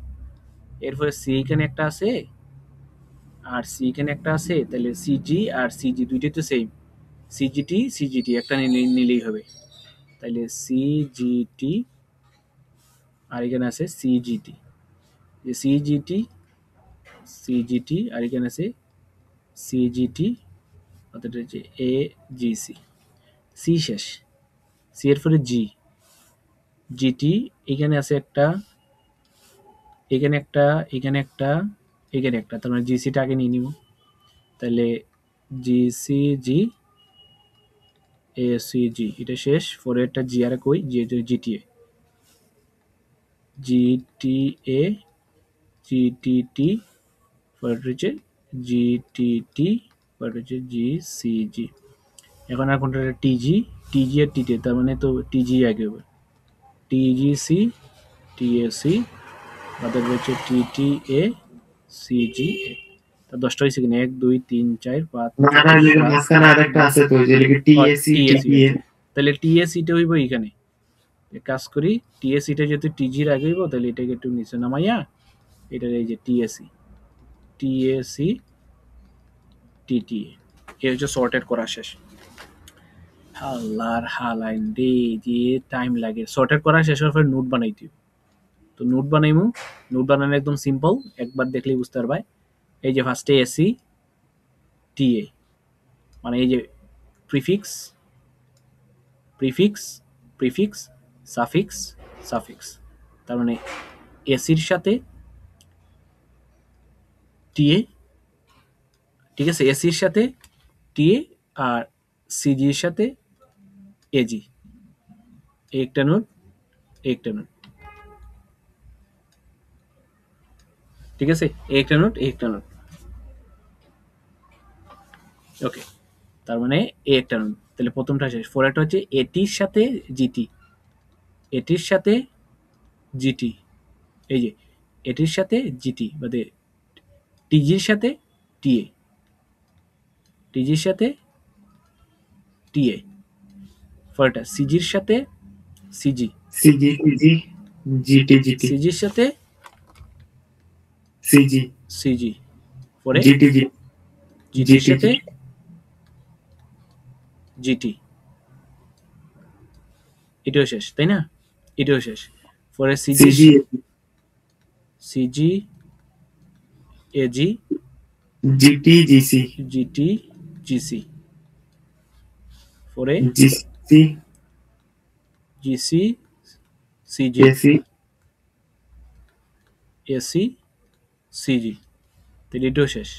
এরপরে সি এখানে একটা আছে আর সি এখানে একটা আছে, তাহলে সিজি আর সিজি দুইটাই তো সেম। সিজিটি একটা নিলেই হবে, তাহলে সিজিটি আর এখানে আছে সিজিটি, যে সিজিটি আর এখানে আছে সিজিটি, অর্থাৎ হচ্ছে এ জিসি, সি শেষ। সি এর পরে জিটি, এখানে আছে একটা, এখানে একটা, এখানে একটা, এখানে একটা, তার মানে জিসিটা আগে নিয়ে নিব। তাহলে জিসিজি এসিজি এটা শেষ, পরেরটা জি আর কই, জিটিএ, জিটিএ, জিটিটি, পরেরটা হচ্ছে জিটিটি, পরেরটা হচ্ছে জিসিজি। এখন আর কোনটা টিজি, টিজি আর টিটি, তার মানে তো টিজি আগে হবে, টিজিসি, টিএসি, তাদের হচ্ছে টিটিএ, সিজিএ। তা 10টা হয়েছে কিনা, 1 2 3 4 5 না 6 না, যে 7 মাঝখানে আরেকটা আছে তো, যে লিখে টিএসসি টিএসি, টিপিএ। তাহলে টিএসিটা হইব এখানে। এক কাজ করি, টিএসিটা যেহেতু টিজির আগে হইব, তাহলে এটাকে একটু নিচে নামাইয়া এটা এই যে টিএসি, টিএসি, টিটিএ, এই হচ্ছে সর্টেড করা শেষ। হাল্লার হালাইন দে, যে টাইম লাগে সর্টেড করা শেষ হওয়ার পর নোট বানাইতে হবে। তো নোট বানাইমু, নোট বানানো একদম সিম্পল, একবার দেখলেই বুঝতে পারবাই। এই যে ফার্স্টে এসি টিএ, মানে এই যে prefix, prefix, prefix, suffix, suffix, তার মানে এসির সাথে টিএ, ঠিক আছে, এসির সাথে টিএ আর সিজির সাথে এজি, একটা নোট, একটা নোট, ঠিক আছে, একটা নোট, একটা নোট, ওকে। তার মানে একটা নোট, তাহলে প্রথমটা শেষ। পরেরটা হচ্ছে এটির সাথে জিটি, এটির সাথে জিটি, এই যে এটির সাথে জিটি, মানে টিজির সাথে টিএ, টিজির সাথে টিএ, পরেরটা সিজির সাথে CG, CG CG, GT GT, সিজির সাথে সিজি, সিজি, পরে জিটি জিটি, জিটির জিটি সাথে জিটি, জিটি, এটাও শেষ তাই না, এটাও শেষ। পরে CG, CG, CG, AG, GT GC, GT, GC, পরে GC, GC, CG, AC. AC, CG, তাহলে এটাও শেষ,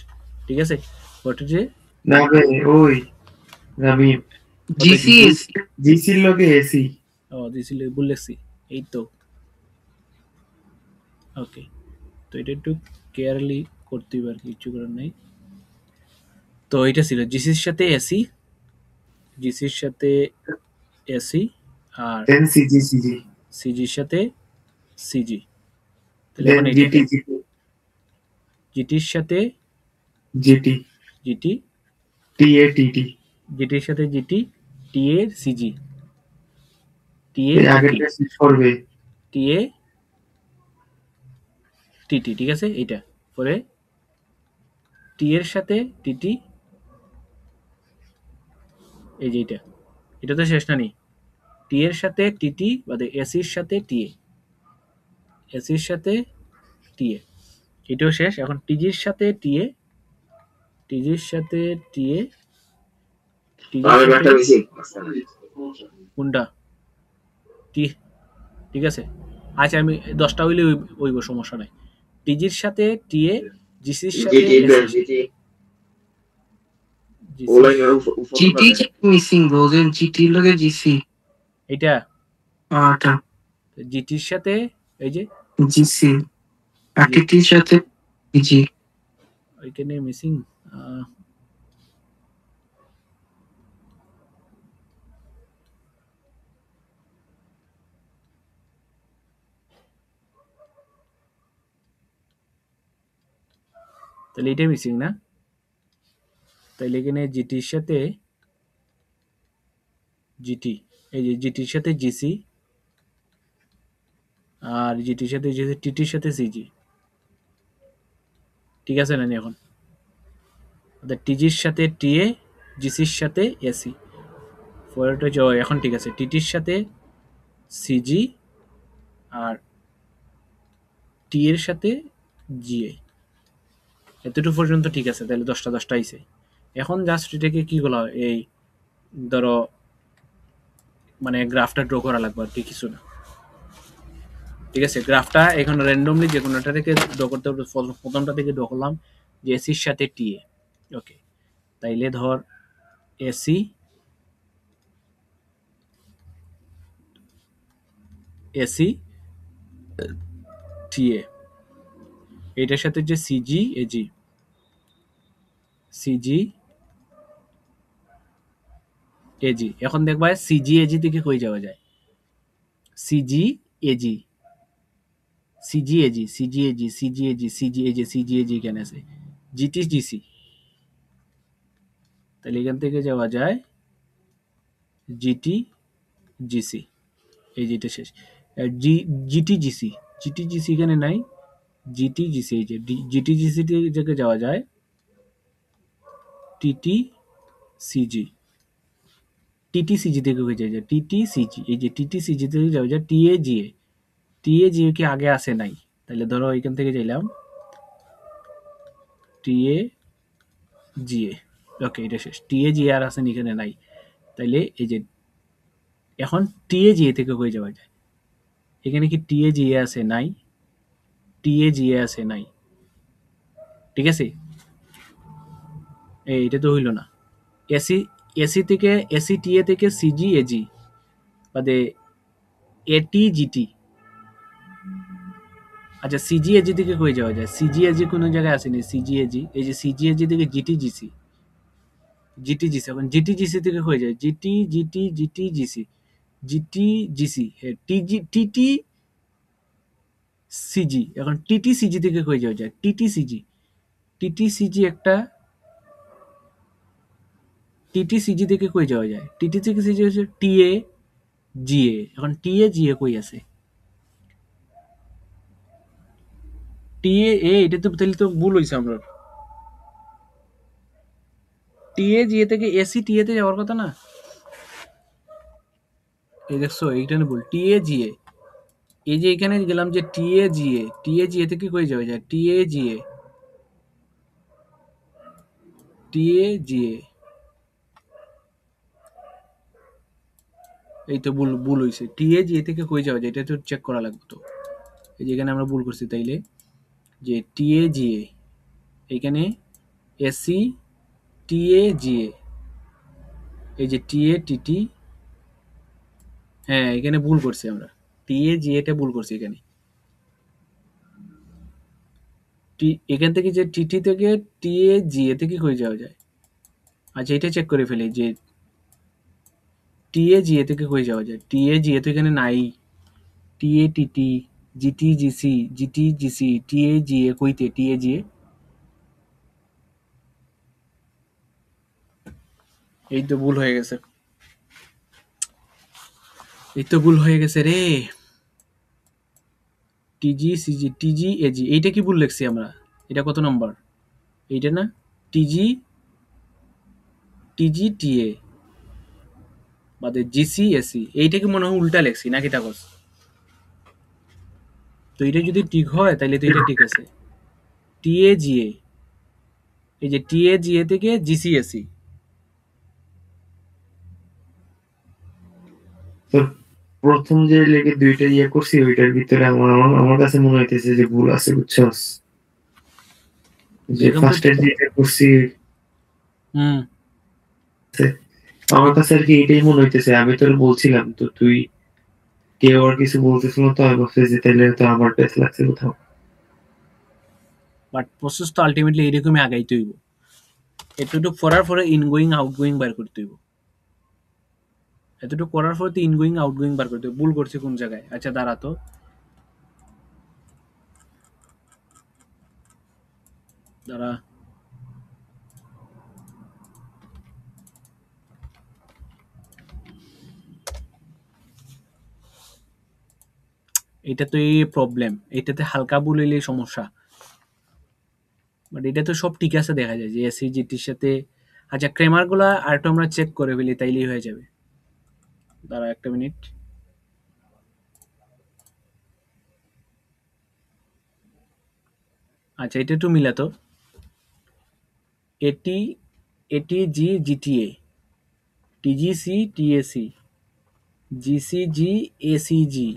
ঠিক আছে। পরে যে না বে, ওই আমি জিসিএস জিসির লগে এসি। দিছি বললেছি, এই তো, ওকে। তো এটা একটু কেয়ারলি করতে হবে আর কিছু করার নাই। তো এটা ছিল জিসির সাথে এসি, জিসির সাথে এসি, আর দেন সিজি সিজি, সিজির সাথে সিজি, তাহলে দেন এখন এটা জিটি জিটি, জিটির সাথে জিটি, জিটি, টিএ টিটি। জিটির সাথে জিটি, টি এ সিজি, টি এ এই টিটি, আগেরটা শেষ করবে। টি এ টিটি, ঠিক আছে এইটা। পরে টি এর সাথে টিটি, এই যে এটা, এটা তো শেষ না নি, টি এর সাথে টিটি, বাদে এসির সাথে টিএ, এসির সাথে টিএ, এটাও শেষ। এখন টিজির সাথে টিএ, টিজির সাথে টিএ, টিজির সাথে কোনটা টি, ঠিক আছে। আচ্ছা আমি 10টা হইলে হইব, সমস্যা নাই। টিজির সাথে টিএ, জিসির সাথে এসি, জিটি মিসিং রোজেন জিটির লগে জিসি এটা আটা জিটির সাথে এই যে জিসি আর টিটির সাথে জি ওইখানে মিসিং, তাহলে এটা মিসিং না, তাহলে এখানে জিটির সাথে জিটি, এই যে জিটির সাথে জিসি, আর জিটির সাথে টিটির সাথে সিজি, ঠিক আছে না নি এখন। টিজির সাথে টিএ, জিসির সাথে এসি, পরেরটা এখন ঠিক আছে, টিটির সাথে সিজি আর টি এর সাথে জিএ, এতটুকু পর্যন্ত ঠিক আছে। তাহলে 10টা আইছে। এখন জাস্ট এটাকে কি বলা হয়, এই ধরো মানে গ্রাফটা ড্র করা লাগবে আর কি, কিছু না, ঠিক আছে। গ্রাফটা এখন র্যান্ডমলি যে কোনোটা থেকে ড্র করতে হবে। প্রথমটা থেকে ড্র করলাম যে এসির সাথে টিএ, ওকে। তাইলে ধর এসি এসি টিএ, এটার সাথে যে সিজি এজি, সিজি এজি। এখন দেখবা সিজি এজি থেকে কই যাওয়া যায়, CG AG, CG AG, CG AG, CG AG, CG AG, CG AG এখানে আছে, জিটি জিসি। তাহলে এখান থেকে যাওয়া যায় জিটি জিসি, এই যেটা শেষ। জিটি জিসি, জিটি জিসি এখানে নাই, জিটি জিসি, এই যে জিটি জিসি থেকে যাওয়া যায় টিটি সিজি, টিটি সিজি থেকে হয়ে যায় টিটি সিজি, এই যে টিটি সিজি থেকে যাওয়া যায় টিএ জিএ, টিএ জিএ কি আগে আসে নাই, তাহলে ধরো এখান থেকে যাইলাম টিএ জিএ, ওকে এটা শেষ, টিএ জিএ আর আসেন এখানে নাই, তাইলে এই যে এখন টিএ জিএ থেকে হয়ে যাওয়া যায়, এখানে কি টিএ জিএ আছে নাই, টিএ জিএ আছে নাই, ঠিক আছে, এটা তো হইল না। এসি, এসি থেকে এসি টিএ থেকে সিজি এজি বাদে এটি জিটি, আচ্ছা সিজি এজি থেকে কই যাওয়া যায়, সিজি এজি কোনো জায়গায় আসেনি, সিজি এজি, এই যে সিজি এজি থেকে জিটি জিসি, জিটি জিসি, এখন জিটি জিসি থেকে হয়ে যায় GT GT GT GC, GT GC, টিজি TT CG, এখন টিটি সিজি থেকে হয়ে যাওয়া যায় টিটি সিজি, টিটি সিজি একটা, টিটি সিজি থেকে কই যাওয়া যায়, টিটি থেকে সিজি হচ্ছে টিএ জিএ, এখন টিএ জিএ কই আছে, টিএ এ, এটা তো তাহলে তো ভুল হইছে আমরা, টিএ জিএ থেকে এসি টিএ তে যাওয়ার কথা না, এই দেখছো এইটা ভুল, টিএ জিএ, এই যে এখানে গেলাম যে টিএ জিএ, টিএ জিএ থেকে কই যাওয়া যায় টিএ জিএ, টিএ জিএ, এই তো ভুল ভুল হইছে, টিএ জিএ থেকে কই যাওয়া যায় এটা তো চেক করা লাগবে তো, এই যে এখানে আমরা ভুল করছি, তাইলে যে টিএ জিএ, এখানে এসি টিএ জিএ, এই যে টিএ টিটি, হ্যাঁ এখানে ভুল করছি আমরা, টিএ জিএটা ভুল করছি এখানে, এখান থেকে যে টিটি থেকে টিএ জিএ থেকে কই যাওয়া যায়, আচ্ছা এটা চেক করে ফেলি যে টিএ জিএ থেকে কই যাওয়া যায়, টিএ জিএ তো এখানে নাই, TA TT, GT GC, GT GC, TA GA কইতে, টিএ জিএ, এই তো ভুল হয়ে গেছে, এই তো ভুল হয়ে গেছে রে, টিজি সিজি টিজি এজি, এইটা কি ভুল লিখছি আমরা, এটা কত নম্বর, এইটা না, টিজি টিজি টিএ বাদে জিসি এসি, এইটা কি মনে হয় উল্টা লেখছি নাকি টাকস, তো এটা যদি ঠিক হয় তাহলে তো এটা ঠিক আছে, টিএ জিএ, এই যে টিএ জিএ থেকে জিসি এসি, তো প্রথম যে লেগে দুইটা ইয়ে করছি ওইটার ভিতরে আমার আমার আমার কাছে মনে হইতেছে যে ভুল আছে, বুঝছস, যে এরকম তো, ফার্স্টের যেটা করছি হুম, আমার কাছে আর কি এটাই মনে হইতেছে, আমি তোর বলছিলাম তো তুই কেউ আর কিছু বলতেছিল তো আমি ভাবছি যে তাইলে তো আমার বেশ লাগছে কোথাও। বাট প্রসেস তো আলটিমেটলি এরকমই আগাইতে হইব, এতটুকু করার পরে ইনগোয়িং আউটগোয়িং বার করতে হইব, এতটুকু করার পরে তো ইনগোয়িং আউটগোয়িং বার করতে হইব, ভুল করছি কোন জায়গায়, আচ্ছা দাঁড়া তো, দাঁড়া, এটা তো এই প্রবলেম, এটাতে হালকা ভুল হইলে সমস্যা, বাট এটা তো সব ঠিক আছে, দেখা যায় যে এসি জিটির সাথে, আচ্ছা ক্রেমার গুলা আর একটু আমরা চেক করে ফেলি তাইলেই হয়ে যাবে, দাঁড়া একটা মিনিট, আচ্ছা এটা একটু মিলাতো, এটি এটি জি জিটিএ, টিজিসি টিএসি, জিসিজি এসিজি,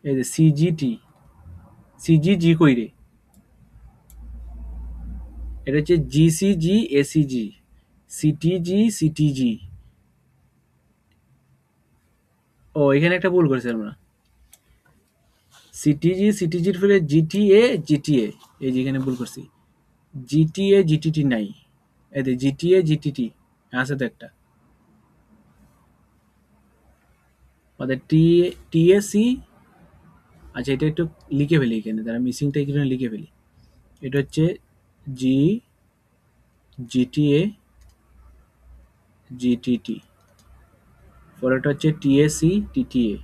এই যে সিজিটি, সিজিজি কই রে, এটা হচ্ছে জিসিজি এসিজি, সিটিজি সিটিজি, ও এখানে একটা ভুল করেছি আমরা, সিটিজির ফলে জিটিএ এই যে এখানে ভুল করছি, জিটিএ জিটিটি নাই, এই জিটিএ জিটিটি আছে তো একটা, আমাদের টিএসি। আচ্ছা এটা একটু লিখে ফেলি এখানে, তারা মিসিংটা এখানে লিখে ফেলি। এটা হচ্ছে জি জিটিএ জিটিটি, পরেরটা হচ্ছে TAC TTA,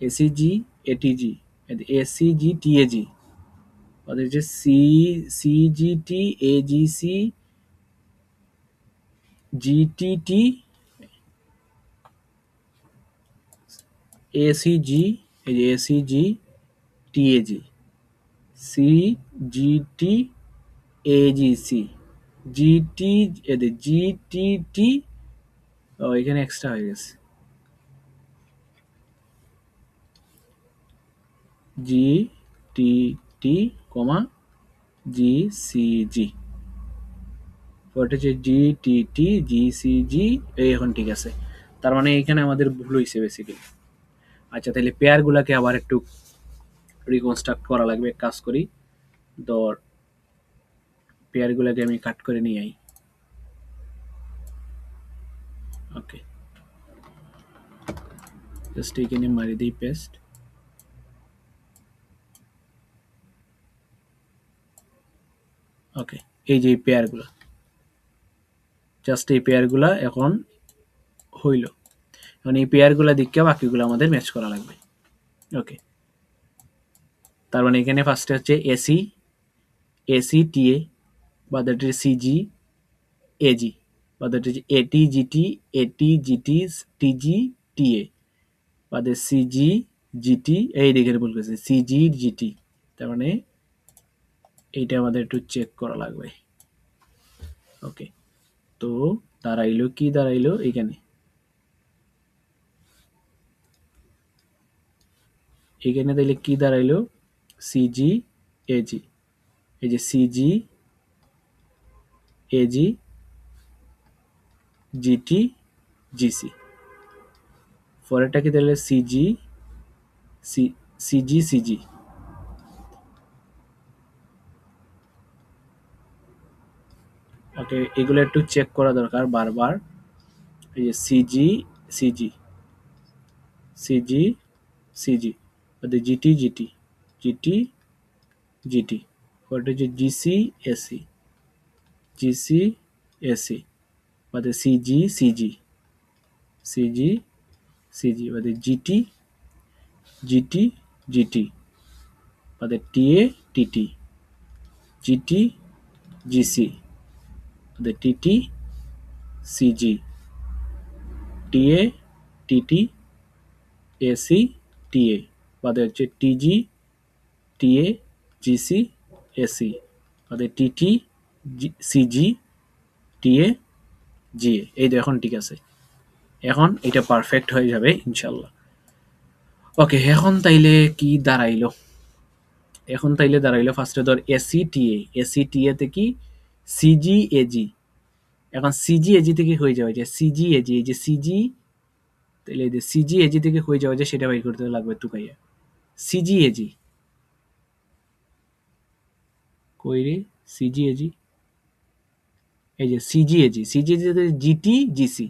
ACG ATG, ACG TAG, ওদের হচ্ছে সিজিটি এজিসি জিটিটি এসিজি, এই যে এসিজি টিএজি, সিজিটি এজিসি জিটি, এদের জিটিটি, ও এখানে এক্সট্রা হয়ে গেছে, জিটিটি কমা জিসিজি, পরে হচ্ছে জিটিটি জিসিজি, এই এখন ঠিক আছে। তার মানে এখানে আমাদের ভুল হয়েছে বেসিক্যালি। আচ্ছা তাহলে পেয়ার গুলাকে আবার একটু রিকনস্ট্রাক্ট করা লাগবে, কাজ করি। ধর পেয়ার গুলাকে আমি কাট করে নিয়ে আই, ওকে জাস্ট এখানে মারি দিই পেস্ট, ওকে এই যে পেয়ার গুলা, জাস্ট এই পেয়ার গুলা এখন হইল। এখন এই পেয়ার গুলা দিকে বাকিগুলো আমাদের ম্যাচ করা লাগবে, ওকে। তার মানে এখানে ফার্স্টে হচ্ছে এসি এসি টিএ, বা দ্যাট ইজ সিজি এজি, বা দ্যাট ইজ এটি জিটি এটি জিটি টিজি টিএ, বা দ্যাট সিজি জিটি, এই দিকে ভুল করেছে, সিজি জিটি। তার মানে এইটা আমাদের একটু চেক করা লাগবে, ওকে। তো দাঁড়াইলো কি দাঁড়াইলো এখানে, এখানে তাইলে কি দাঁড়াইলো, সিজি এজি, এই যে সিজি এজি জিটি জিসি, পরেরটা কি তাহলে সিজি সিজি সিজি, ওকে। এগুলো একটু চেক করা দরকার বারবার, এই যে CG CG CG CG, GT GT GT GT, পরেরটা হচ্ছে জিসি এসি জিসি এসি, বাদে সিজি সিজি সিজি সিজি, বাদে জিটি জিটি জিটি, বাদে টিএ টিটি জিটি জিসি, বাদে TT CG TA TT AC TA, বাদে হচ্ছে টিজি টিএ জিসি এসি, বাদে TT CG TA GA. এই তো এখন ঠিক আছে, এখন এটা পারফেক্ট হয়ে যাবে ইনশাল্লাহ। ওকে এখন তাইলে কি দাঁড়াইলো, এখন তাইলে দাঁড়াইলো ফার্স্টে ধর এসি টিএ তে কি সিজি এজি, এখন সিজি এজি থেকে হয়ে যাবে যে সিজি এজি, এই যে সিজি, তাহলে এই যে সিজি এজি থেকে হয়ে যাবে যে সেটা বাইর করতে লাগবে টুকাইয়া, সিজি এজি কই রে, সিজি এজি, এই যে CG AG GT GC,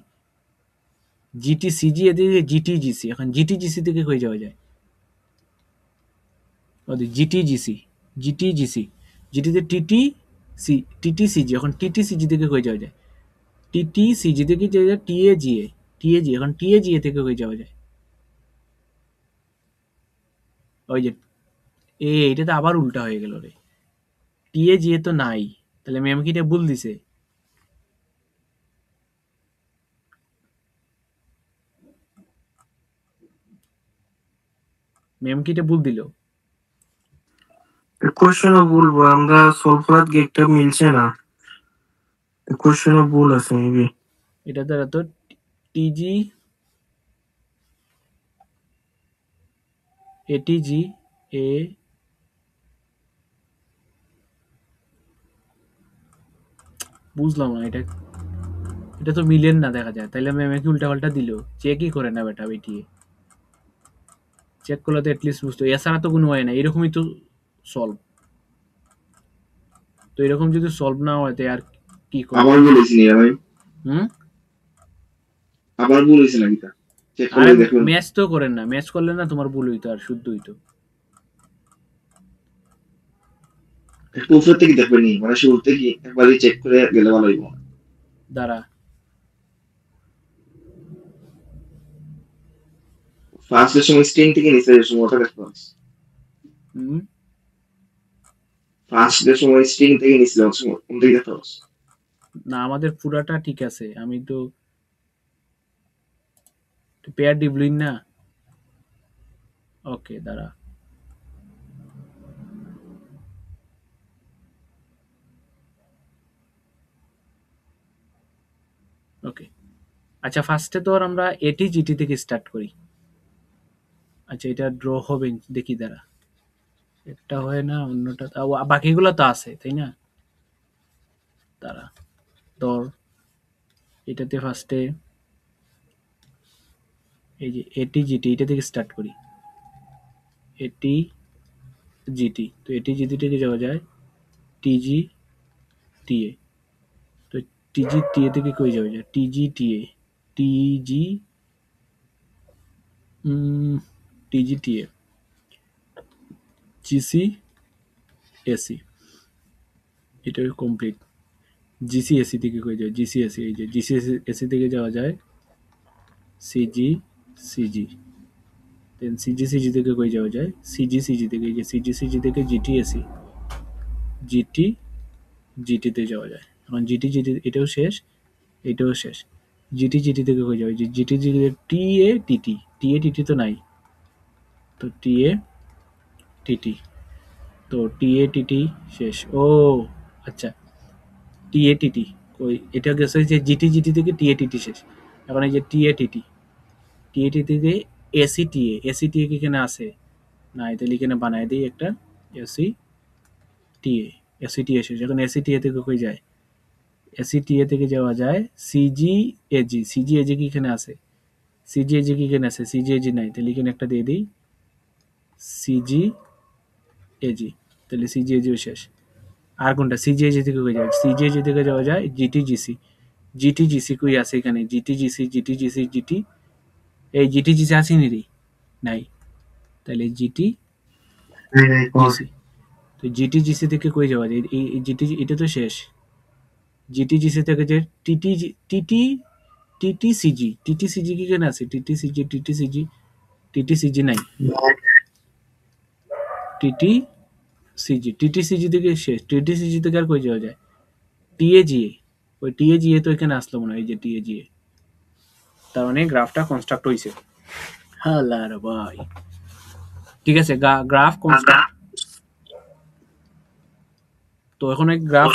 GT CG AG GT GC, এখন জিটি জিসি থেকে হয়ে যাওয়া যায় জিটি জিসি জিটি জিসি, জিটিতে টিটি সি টিটি সিজি, এখন টিটি সিজি থেকে হয়ে যাওয়া যায় টিটি সিজি থেকে যাওয়া যায় টিএ জিএ টিএজি, এখন টিএ জিএ থেকে হয়ে যাওয়া যায় ওই যে এটা তো আবার উল্টা হয়ে গেল রে, টিএ জিএ তো নাই, তাহলে ম্যাম কি এটা ভুল দিছে, ম্যাম কি এটা ভুল দিল, কোশ্চেনও বলবো আমরা সলভ করার গেটটা মিলছে না, কোশ্চেনও ভুল আছে মেবি। এটা দ্বারা তো টিজি এটিজি এ বুঝলাম না, এটা এটা তো মিলেন না দেখা যায়, তাহলে ম্যাম কি উল্টা পাল্টা দিল, চেকই করে না বেটা বেটিয়ে, চেক করলে তো অ্যাটলিস্ট বুঝতো, এছাড়া তো কোনো হয় না, এরকমই তো সলভ। তো এরকম যদি সলভ না হয় তো আর কি করবো? আবার বলেছি নি ভাই, হুম আবার বলেছি নাকি তা চেক আরে করে দেখুন। ম্যাচ তো করেন না, ম্যাচ করলে না তোমার ভুল হইতো আর শুদ্ধ হইতো। একটু উপর থেকে দেখবেন নি, মানে শুরু থেকে একবারই চেক করে গেলে ভালো হইব। দাঁড়া, ফার্স্টের সময় স্ক্রিন থেকে নিচে সময় ওটা দেখতে পাচ্ছি। হুম ফার্স্টের সময় স্ক্রিন থেকে নিচে সময় কোন দিকে দেখতে পাচ্ছি। না আমাদের পুরাটা ঠিক আছে, আমি তো পেয়ার ডিবলিন না। ওকে দাঁড়া, ওকে আচ্ছা ফার্স্টে তো আর আমরা এটি জিটি থেকে স্টার্ট করি। আচ্ছা এটা ড্র হবে দেখি, দাঁড়া একটা হয় না অন্যটা, বাকিগুলো তো আছে তাই না? দাঁড়া, ধর এটাতে ফার্স্টে এই যে এটি জিটি এটা থেকে স্টার্ট করি, এটি জিটি, তো এটি জিটি থেকে যাওয়া যায় টিজি টিএ, তো টিজি টিএ থেকে কই যাওয়া যায় TG TA, TG TG TA, GC AC, এটা কমপ্লিট। জিসি এসি থেকে কই যায় জিসি এসি, এই যে জিসি এসি থেকে যাওয়া যায় সিজি সিজি, দেন সিজি সিজি থেকে কই যাওয়া যায় সিজি সিজি থেকে, এই যে সিজি সিজি থেকে জিটি এসি, জিটি জিটিতে যাওয়া যায়। এখন জিটি জিটি এটাও শেষ, এটাও শেষ। জিটি জিটি থেকে কই যাবে জিটি জিটি, টি এ টিটি, টি এ টিটি তো নাই, তো টি এ টিটি, তো টি এ টিটি শেষ। ও আচ্ছা, টি এ টিটি ওই এটা গেছে যে জিটি জিটি থেকে টি এ টিটি শেষ। এখন এই যে টি এ টিটি, টি এ টিটি থেকে এসি টি এ, এসি টি এ কি এখানে আছে? না, তাহলে এখানে বানায় দিই একটা এসি টি এ, এসি টি এ শেষ। এখন এসি টি এ থেকে কই যায় এসি টি এ থেকে যাওয়া যায় সিজি এজি, সিজি এজি কি এখানে আছে? সিজি এজি কি এখানে আছে? সিজি এজি নাই, তাহলে এখানে একটা দিয়ে দিই সিজি এজি, তাহলে সিজি এজিও শেষ। আর কোনটা সিজি এজি থেকে কই যাবে? সিজি এজি থেকে যাওয়া যায় জিটি জিসি, জিটি জিসি কই আছে এখানে? GT GC GT GC GT, এই জিটি জিসি আসেনি রে, নাই, তাহলে জিটি জিসি, তো জিটি জিসি থেকে কই যাওয়া যায়? এই জিটি এটা তো শেষ। জিটি জিসি থেকে যে TT TT TT CG, TT CG কি এখানে আছে? TT CG TT CG, TT CG নাই, টিটি সিজি, টিটি সিজি থেকে শেষ। টিটি সিজি থেকে আর কই যাওয়া যায়? টিএজিএ, ওই টিএজিএ তো এখানে আসলো মনে হয়, এই যে টিএজিএ, তার মানে গ্রাফটা কনস্ট্রাক্ট হয়েছে। হালার ভাই, ঠিক আছে গ্রাফ কনস্ট্রাক্ট। তো এখন এই গ্রাফ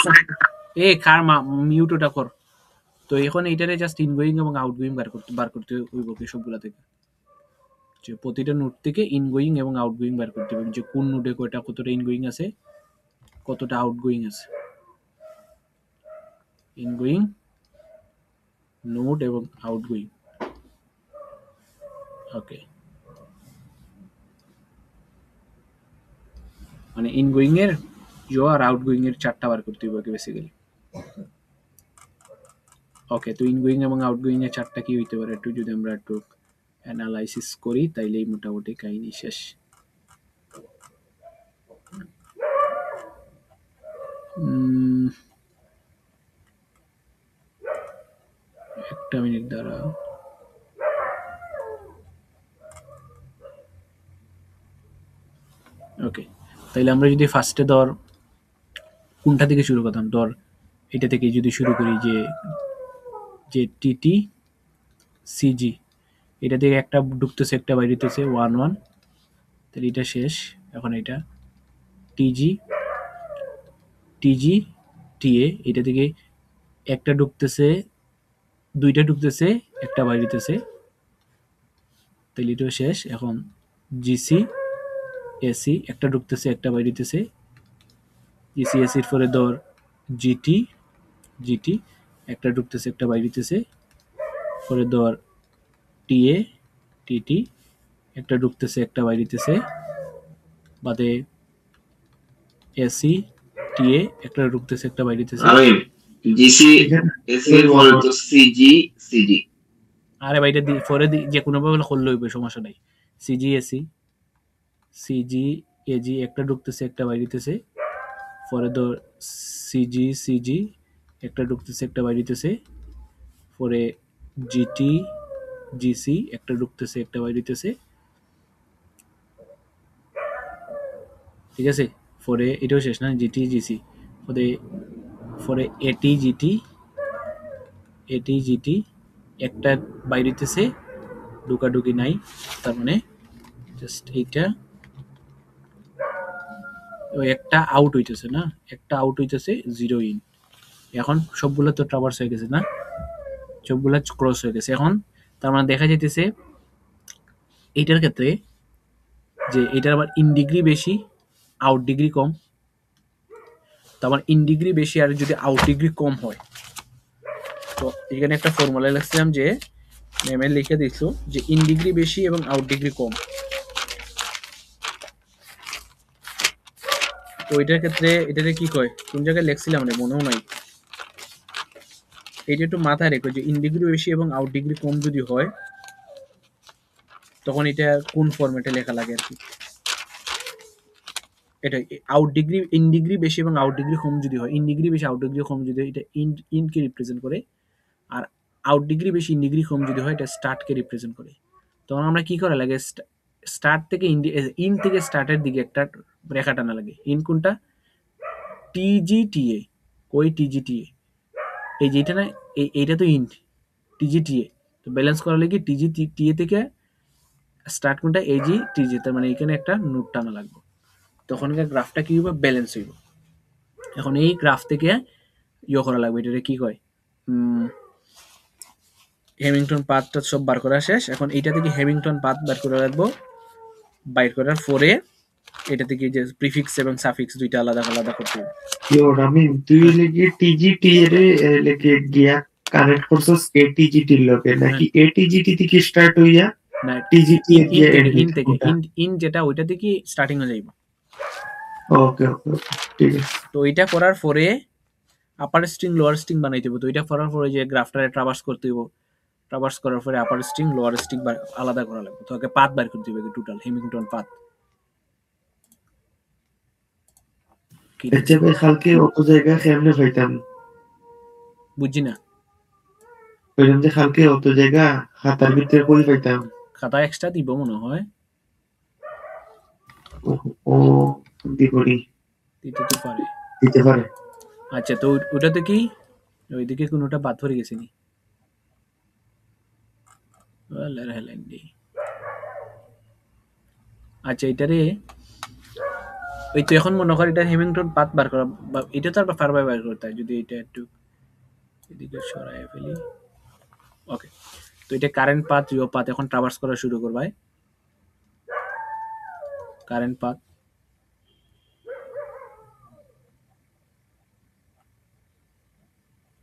এ কার মিউট ওটা কর। তো এখন এইটারে জাস্ট ইনগোয়িং এবং আউটগোয়িং বার করতে হইব কি সবগুলা থেকে, যে প্রতিটা নোড থেকে ইনগোয়িং এবং আউটগোয়িং বার করতে হবে, যে কোন নোডে কয়টা কতটা ইনগোয়িং আছে কতটা আউটগোয়িং আছে, ইনগোয়িং নোড এবং আউটগোয়িং। ওকে, মানে ইনগোয়িং এর আর আউটগোয়িং এর চারটা বার করতে হবে বেসিক্যালি। ওকে, তো ইনগোয়িং এবং আউটগোয়িং এর চারটা কি হইতে পারে একটু যদি আমরা একটু অ্যানালাইসিস করি তাইলেই মোটামুটি কাহিনী শেষ। একটা মিনিট দ্বারা, ওকে তাইলে আমরা যদি ফার্স্টে ধর কোনটা থেকে শুরু করতাম, ধর এটা থেকে যদি শুরু করি যে যে টিটি সিজি, এটা থেকে একটা ঢুকতেছে একটা বাইরেতেছে 1 1, তাহলে এটা শেষ। এখন এটা টিজি টিজি টিএ, এটা থেকে একটা ঢুকতেছে দুইটা ঢুকতেছে একটা বাইরেতেছে, তাহলে এটাও শেষ। এখন জিসি এসি, একটা ঢুকতেছে একটা বাইরেতেছে, জিসি এসির পরে ধর জিটি জিটি, একটা ঢুকতেছে একটা বাইরেতেছে, পরে ধর টিএ টিটি, একটা ঢুকতেছে একটা বাইরিতেছে, বাদে এসি টিএ একটা ঢুকতেছে একটা বাইরিতেছে। আমি জিসি এখানে এসি পরে তো সিজি সিজি আরে বাইরে পরে যে কোনো ভাবে করলে হইবে, সমস্যা নাই। সিজি এসি সিজি এজি একটা ঢুকতেছে একটা বাইরিতেছে, পরে তো সিজি সিজি একটা ঢুকতেছে একটা বাইরিতেছে, পরে জিটি জিসি একটা ঢুকতেছে একটা বাইরিতেছে, ঠিক আছে। পরে এটাও শেষ না, জিটি জিসি, পরে পরে এটি জিটি এটি জিটি একটা বাইরিতেছে, ঢুকাঢুকি নাই, তার মানে জাস্ট এইটা ওই একটা আউট হইতেছে না, একটা আউট হইতেছে, জিরো ইন। এখন সবগুলো তো ট্রাভার্স হয়ে গেছে না, সবগুলা ক্রস হয়ে গেছে। এখন তার মানে দেখা যাইতেছে এইটার ক্ষেত্রে যে এটার আবার ইন ডিগ্রি বেশি আউট ডিগ্রি কম, তারপর ইন ডিগ্রি বেশি আর যদি আউট ডিগ্রি কম হয়, তো এখানে একটা ফর্মুলা লিখছিলাম যে ম্যামে লিখে দিছো যে ইন ডিগ্রি বেশি এবং আউট ডিগ্রি কম। তো এটার ক্ষেত্রে এটাতে কি কয়, কোন জায়গায় লিখছিলাম রে মনেও নাই, এইটা একটু মাথায় রেখো যে ইন ডিগ্রি বেশি এবং আউট ডিগ্রি কম যদি হয় তখন এটা কোন ফরম্যাটে লেখা লাগে আর কি। এটা আউট ডিগ্রি ইন ডিগ্রি বেশি এবং আউট ডিগ্রি কম যদি হয়, ইন ডিগ্রি বেশি আউট ডিগ্রি কম যদি হয়, এটা ইনকে রিপ্রেজেন্ট করে, আর আউট ডিগ্রি বেশি ইন ডিগ্রি কম যদি হয় এটা স্টার্টকে রিপ্রেজেন্ট করে। তখন আমরা কি করা লাগে, স্টার্ট থেকে ইন থেকে স্টার্টের দিকে একটা রেখা টানা লাগে। ইন কোনটা, টিজিটিএ, ওই টিজিটিএ এই যেটা না, এইটা তো ইন টিজিটিএ, তো ব্যালেন্স করা লাগে টিজিটিএ থেকে স্টার্ট কোনটা, এজি টিজি, তার মানে এখানে একটা নোট টানা লাগবে, তখনকার গ্রাফটা কি হবে, ব্যালেন্স হইব। এখন এই গ্রাফ থেকে ইয়ে করা লাগবে, এটা কি কয়, হ্যামিল্টন পাথটা সব বার করা শেষ। এখন এইটা থেকে হ্যামিল্টন পাথ বার করে রাখবো, বাইর করার পরে এটা থেকে যে প্রিফিক্স এবং সাফিক্স দুইটা আলাদা আলাদা করতে হবে। আমি তুই লেগে টিজিটি এর লেগে গিয়া কানেক্ট করছস এটিজিটির লগে নাকি এটিজিটি থেকে স্টার্ট হইয়া না টিজিটি এর গিয়া ইন থেকে ইন যেটা ওইটা থেকে স্টার্টিং হয়ে যাইব। ওকে ওকে ঠিক আছে। তো এটা করার পরে আপার স্ট্রিং লোয়ার স্ট্রিং বানাইতে হবে। তো এটা করার পরে যে গ্রাফটারে ট্রাভার্স করতে হবে, ট্রাভার্স করার পরে আপার স্ট্রিং লোয়ার স্ট্রিং আলাদা করা লাগবে, তো আগে পাথ বার করতে হবে, টোটাল হ্যামিল্টন পাথ। আচ্ছা ভাই কালকে অত জায়গা কেমনে পাইতাম, বুঝছি না, বললাম যে কালকে অত জায়গা খাতার ভিতরে কই পাইতাম। খাতা এক্সট্রা দিব মনে হয়, ও দিবনি দিতে তো পারে। দিতে পারে। আচ্ছা তো ওটাতে কি ওইদিকে কোনোটা বাদ পড়ে গেছে নি, আচ্ছা এটারে ওই তো এখন মনে কর এটা হ্যামিল্টন পাথ বার করা, এটা তো আবার ফারবার বার করতে হয়, যদি এটা একটু এদিকে সরাই ফেলি। ওকে, তো এটা কারেন্ট পাথ ইউ পাথ এখন ট্রাভার্স করা শুরু করবাই, কারেন্ট পাথ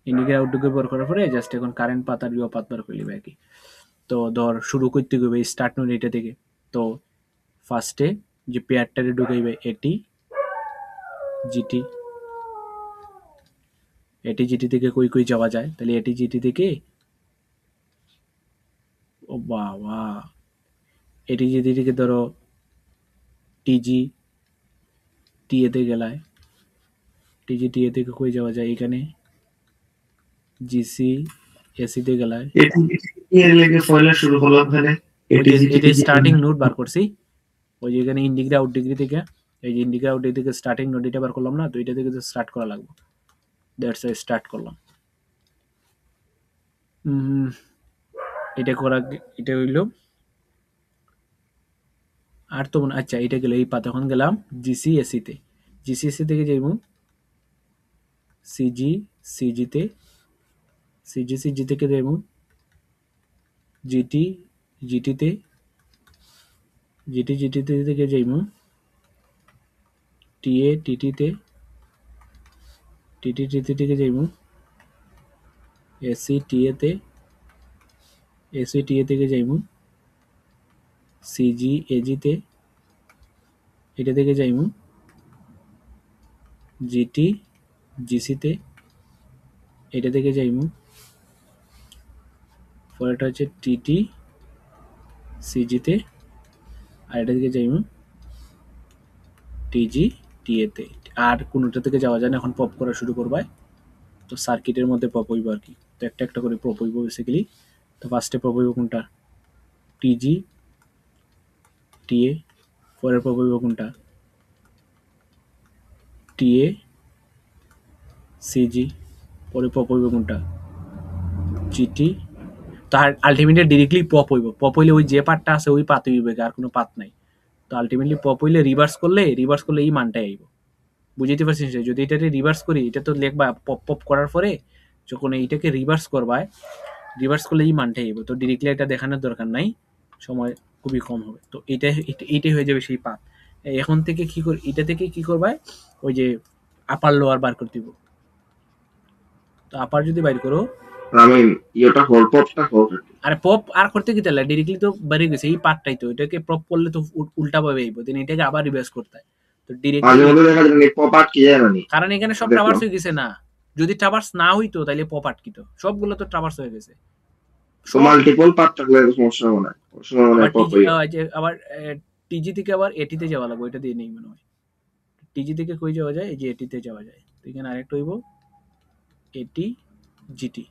ইন্ডিকেটর আউটডুকে বার করার পরে জাস্ট এখন কারেন্ট পাথ আর ইউ পাথ বার করে লিবে আর কি। তো ধর শুরু করতে হবে স্টার্ট নোড এটা থেকে, তো ফার্স্টে যে পেয়ারটারে ঢুকাইবে এটি জিটি, এটি জিটি থেকে কই কই যাওয়া যায়, তাহলে এটি জিটি থেকে ও বাবা এটি জিটি থেকে ধরো টিজি টিএতে গেলায়, টিজি টিএ থেকে কই যাওয়া যায়, এখানে জিসি এসিতে গেলায়, এটিজিটি এর লেগে ফয়লা শুরু হলো ওখানে এটিজিটি এটা স্টার্টিং নোড বার করছি, ওই যে এখানে ইন ডিগ্রি আউট ডিগ্রি থেকে, এই যে ইন ডিগ্রি আউট ডিগ্রি থেকে স্টার্টিং নোড এটা বার করলাম না, তো এটা থেকে স্টার্ট করা লাগবে, দ্যাটস ওয়াই স্টার্ট করলাম। এটা করা, এটা হইল আর তো আচ্ছা এটা গেল এই পাত, এখন গেলাম জিসি এসিতে, জিসি এসি থেকে যাইব সিজি সিজিতে, সিজি সিজি থেকে যাইব জিটি জিটিতে, জিটি জিটিতে থেকে যাইব টিএ টিটিতে, টিটি টিটি থেকে যাইব এসি টিএতে, এসি টিএ থেকে যাইব সিজি এজিতে এটা থেকে যাইমু জিটি জিসিতে এটা থেকে যাইমু পরেরটা হচ্ছে টিটি সিজিতে আর এটা থেকে যাইমু টিজি টিএতে আর কোনোটা থেকে যাওয়া যায় না এখন পপ করা শুরু করবে তো সার্কিটের মধ্যে পপ হইব আর কি তো একটা একটা করে পপ হইব বেসিক্যালি তো ফার্স্টে পপ হইব কোনটা টিজি টিএ পরের পপ হইব কোনটা টিএ সিজি পরে পপ হইব কোনটা জিটি তার আলটিমেটলি ডিরেক্টলি পপ হইলে ওই যে পার্টটা আছে ওই পাত হইবে আর কোনো পাত নাই তো আলটিমেটলি পপ হইলে রিভার্স করলে এই মানটাই আইব বুঝতে পারছিস যদি এটাকে রিভার্স করি এটা তো লিখবা পপ পপ করার পরে যখন এইটাকে রিভার্স করবায় রিভার্স করলে এই মানটাই আইব তো ডিরেক্টলি এটা দেখানোর দরকার নাই সময় খুবই কম হবে তো এইটাই হয়ে যাবে সেই পাত এখন থেকে কি কর এটা থেকে কি করবায় ওই যে আপার লোয়ার বার করতে দিব তো আপার যদি বাইর করো আমি ইয়েটা হল পপটা হল আরে পপ আর করতে কি তাহলে ডিরেক্টলি তো বেরিয়ে গেছে এই পার্টটাই তো এটাকে পপ করলে তো উল্টা ভাবে আইব দেন এটাকে আবার রিভার্স করতে হয় তো মাঝে ডিরেক্টলি মধ্যে দেখা যায় পপ আট কি যায় না নি কারণ এখানে সব দেখলাম। ট্রাভার্স হয়ে গেছে না যদি ট্রাভার্স না হইতো তাহলে পপ আটকিত সবগুলো তো ট্রাভার্স হয়ে গেছে তো মাল্টিপল পার্ট থাকলে এত সমস্যা হবে না সমস্যা হবে না পপ হয়ে আবার টিজি থেকে আবার এটিতে যাওয়া লাগবে এটা দিয়ে নেই মনে হয় টিজি থেকে কই যাওয়া যায় এই যে এটিতে যাওয়া যায় তো এখানে আরেকটা হইব এটি জিটি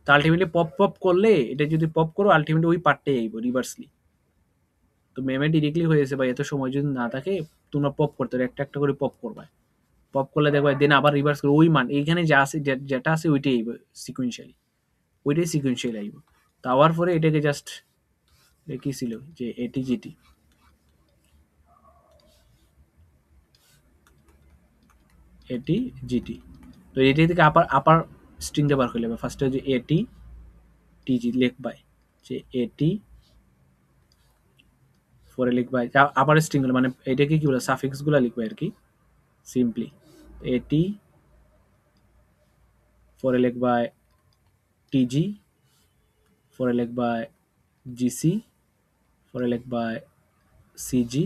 তো আলটিমেটলি পপ পপ করলে এটা যদি পপ করো আলটিমেটলি ওই পার্টটাই আইব রিভার্সলি তো মেমে ডিরেক্টলি হয়ে গেছে ভাই এত সময় যদি না থাকে তোমরা পপ করতে হবে একটা একটা করে পপ করবা পপ করলে দেখবা দেন আবার রিভার্স করে ওই মান এইখানে যা আছে যেটা আছে ওইটাই আইব সিকুয়েন্সিয়ালি ওইটাই সিকুয়েন্সিয়ালি আইব তো আবার পরে এটাকে জাস্ট কি ছিল যে এটি জিটি এটি জিটি তো এটি থেকে আপার স্ট্রিংটা বার করলে ফার্স্টে যে এটি টিজি লিখবাই যে এটি পরে লিখবাই আপার স্ট্রিং মানে এটাকে কি বলে সাফিক্স গুলা লিখবাই আর কি সিম্পলি এটি পরে লিখবাই টিজি পরে লিখবাই জিসি পরে লিখবাই সিজি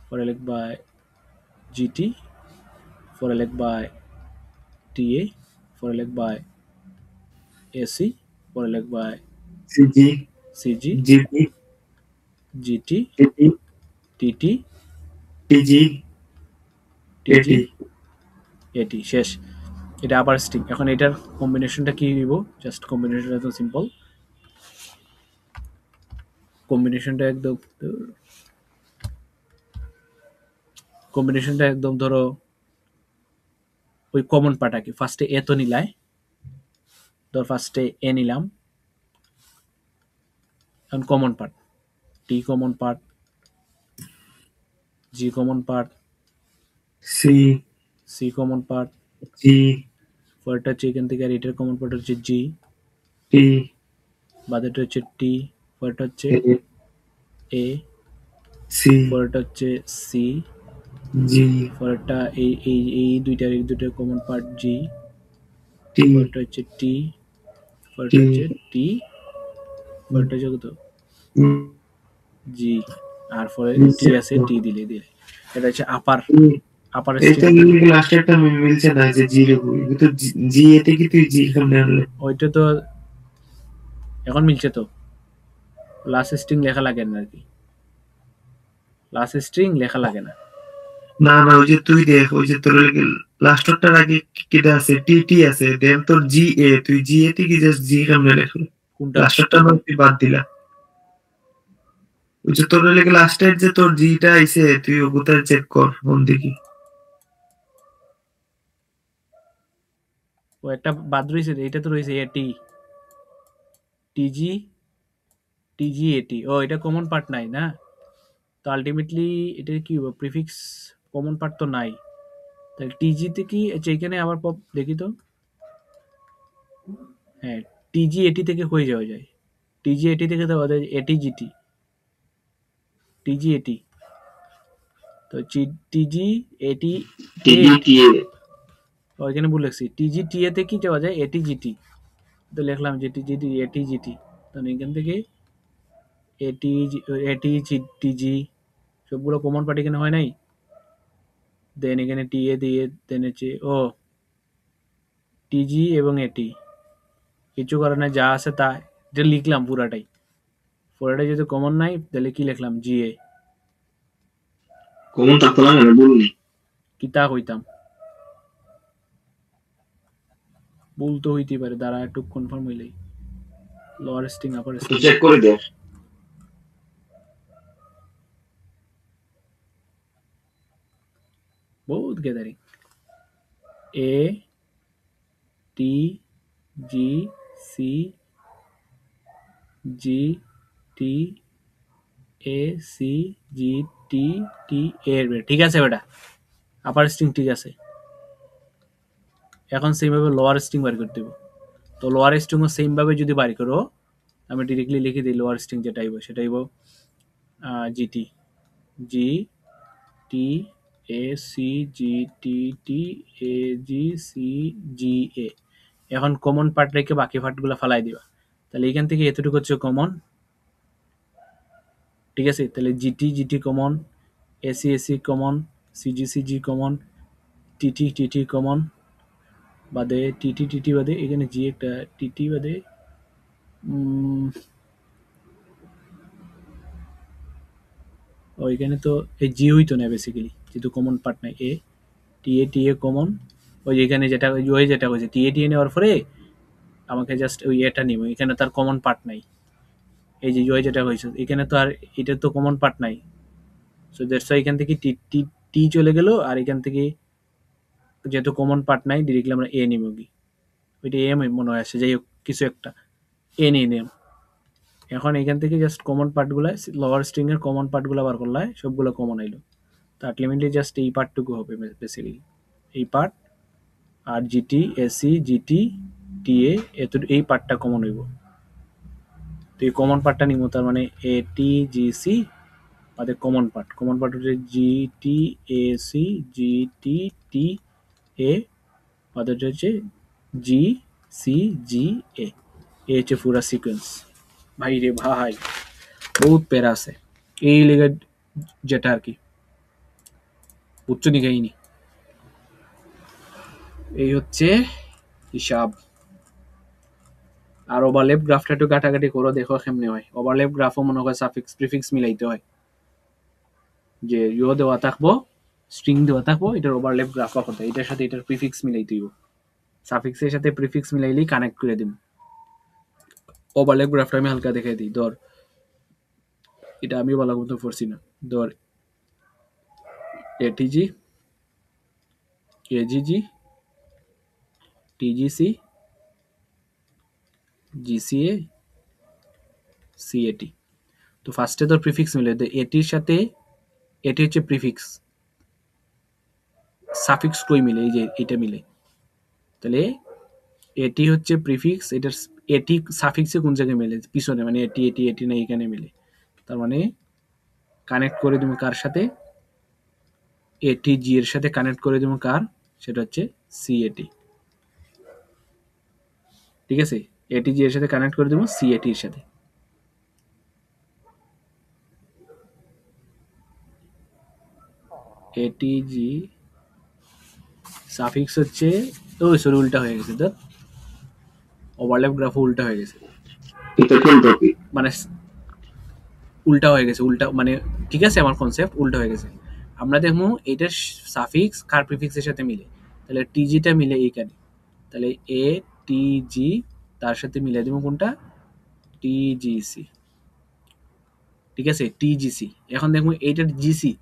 পরে লিখবাই জিটি পরে লিখবাই টিএ পরে লিখবাই এসি পরে লিখবাই CG CG GT GT TT TT TG TG AT AT শেষ এটা আবার স্ট্রিং এখন এটার কম্বিনেশনটা কি দিব জাস্ট কম্বিনেশনটা তো সিম্পল কম্বিনেশনটা একদম ধরো ওই কমন পার্ট কি ফার্স্টে এ তো নিলাই ধর ফার্স্টে এ নিলাম এখন common part T common part G common part C C common part G পরেরটা হচ্ছে এখান থেকে আর এটার কমন পার্ট হচ্ছে জি টি বাদেরটা হচ্ছে টি পরেরটা হচ্ছে এ সি পরেরটা হচ্ছে সি জি পরেরটা এই দুইটার কমন পার্ট জি টি পরেরটা হচ্ছে টি পরেরটা হচ্ছে টি পরেরটা হচ্ছে কত জি আর পরে টি আছে টি দিলে এটা হচ্ছে আপার এটা লিখে লাস্টে একটা মিলছে না যে জি লিখবো তো জি এতে কি তুই জি সামনে আনলে ওইটা তো এখন মিলছে তো লাস্ট স্ট্রিং লেখা লাগে না আর কি লাস্ট স্ট্রিং লেখা লাগে না না না ওই যে তুই দেখ ওই যে তোর লাস্টটার আগে কিটা আছে টি আছে দেন তোর জি এ তুই জি এ থেকে জাস্ট জি সামনে লেখো কোনটা লাস্টটা না তুই বাদ দিলা ওই যে তোর লেগে লাস্টের যে তোর জিটা আইছে তুই ওগুতা চেক কর কোন দেখি ও একটা বাদ রয়েছে এটা তো রয়েছে এটি টিজি টিজি এটি ও এটা কমন পার্ট নাই না তো আলটিমেটলি এটা কি হবে প্রিফিক্স কমন পার্ট তো নাই তাহলে টিজি তে কি আচ্ছা এখানে আবার পপ দেখি তো হ্যাঁ টিজি এটি থেকে হয়ে যাওয়া যায় টিজি এটি থেকে দেওয়া যায় এটি জিটি টিজি এটি তো টিজি এটি টিজিটিএ ওইখানে ভুল লিখছি টিজি টিএ তে কি যাওয়া যায় এটি জিটি তো লিখলাম যে টিজি এটি জিটি তো এখান থেকে এটি এটি টিজি সবগুলো কমন পার্ট এখানে হয় নাই। দেন এখানে টিএ দিয়ে দেন হচ্ছে টিজি এবং এটি কিছু কারণে যা আছে তা এটা লিখলাম পুরাটাই যেহেতু কমন নাই তাহলে কি লিখলাম জিএ কমন থাকতো না মানে বলনি কি তা হইতাম ভুল তো হইতে পারে দাঁড়া একটু কনফার্ম হইলেই লোয়ার স্ট্রিং আপার তো স্ট্রিং চেক করে দেখ বহুত gathering A T G C G T A C G T T এর ঠিক আছে বেটা আপার স্ট্রিং ঠিক আছে এখন সেইভাবে লোয়ার স্ট্রিং বার করতে হবে তো লোয়ার স্ট্রিংও সেম ভাবে যদি বার করো আমি ডিরেক্টলি লিখে দিই লোয়ার স্ট্রিং যেটা আইব সেটা আইব GT G T A C G T T A G C G A এখন কমন পার্ট রেখে বাকি পার্টগুলো ফালাই দিবা তাহলে এখান থেকে এতটুকু হচ্ছে কমন ঠিক আছে তাহলে GT GT common AC AC common CG CG common TT TT common বাদে টিটি টিটি বাদে এখানে জি একটা টিটি বাদে এখানে তো এই জি হইতো না বেসিক্যালি যেহেতু কমন পার্ট নাই টি এ কমন ওই এখানে যেটা ওই যেটা হয়েছে টি এ নেওয়ার পরে আমাকে জাস্ট ওই এটা নিব এখানে তার কমন পার্ট নাই এই যে ওই যেটা হয়েছে এখানে তো আর এটা তো কমন পার্ট নাই সো দ্যাটস এখান থেকে টি টি টি চলে গেল আর এখান থেকে যেহেতু কমন পার্ট নাই ডিরেক্টলি আমরা এ নিব কি ওইটা এম মনে হয় আসে যাই হোক কিছু একটা এ নিয়ে নিলাম এখন এখান থেকে জাস্ট কমন পার্টগুলো লোয়ার স্ট্রিং এর কমন পার্টগুলো বার করলে সবগুলো কমন আইলো তো আলটিমেটলি জাস্ট এই পার্টটুকু হবে বেসিক্যালি এই পার্ট আর জিটি এসি জিটি টিএ এত এই পার্টটা কমন হইব তো এই কমন পার্টটা নিব তার মানে এ টি জি সি আমাদের কমন পার্ট হচ্ছে জি T A C G T T এ আমাদের হচ্ছে জি সি জি এ হচ্ছে পুরা সিকোয়েন্স ভাই রে ভাই বহুত প্যারা আছে এই লেগে যেটা আর কি উচ্চ নিকাইনি এই হচ্ছে হিসাব আর ওভারল্যাপ গ্রাফটা একটু কাটাকাটি করো দেখো কেমনে হয় ওভারল্যাপ গ্রাফও মনে হয় সাফিক্স প্রিফিক্স মিলাইতে হয় যে ইও দেওয়া থাকবো স্ট্রিং দেওয়া থাকবো এটার ওভারল্যাপ গ্রাফ করতে এটার সাথে এটার প্রিফিক্স মিলাইতে হইব সাফিক্সের সাথে প্রিফিক্স মিলাইলেই কানেক্ট করে দিব ওভারল্যাপ গ্রাফটা আমি হালকা দেখাই দিই ধর এটা আমি বলা মতো পড়ছি না ধর এটিজি এজিজি টিজিসি জিসিএ সিএটি তো ফার্স্টে তোর প্রিফিক্স মিলে এটির সাথে এটি হচ্ছে প্রিফিক্স সাফিক্স কই মিলে এই যে এটা মিলে তাহলে এটি হচ্ছে প্রিফিক্স এটার এটি সাফিক্সে কোন জায়গায় মিলে পিছনে মানে এটি এটি এটি না এখানে মিলে তার মানে কানেক্ট করে তুমি কার সাথে এটি জি এর সাথে কানেক্ট করে দিব কার সেটা হচ্ছে সিএটি ঠিক আছে এটি জি এর সাথে কানেক্ট করে দেবো সিএটি এর সাথে এটিজি সাফিক্স হচ্ছে তো সরি উল্টা হয়ে গেছে তো ওভারল্যাপ গ্রাফ উল্টা হয়ে গেছে এটা কোন টপিক মানে উল্টা হয়ে গেছে উল্টা মানে ঠিক আছে আমার কনসেপ্ট উল্টা হয়ে গেছে আমরা দেখবো এটার সাফিক্স কার প্রিফিক্সের সাথে মিলে তাহলে টিজিটা মিলে এইখানে তাহলে এ টিজি তার সাথে মিলে দেবো কোনটা টিজিসি ঠিক আছে টিজিসি এখন দেখবো এইটার জিসি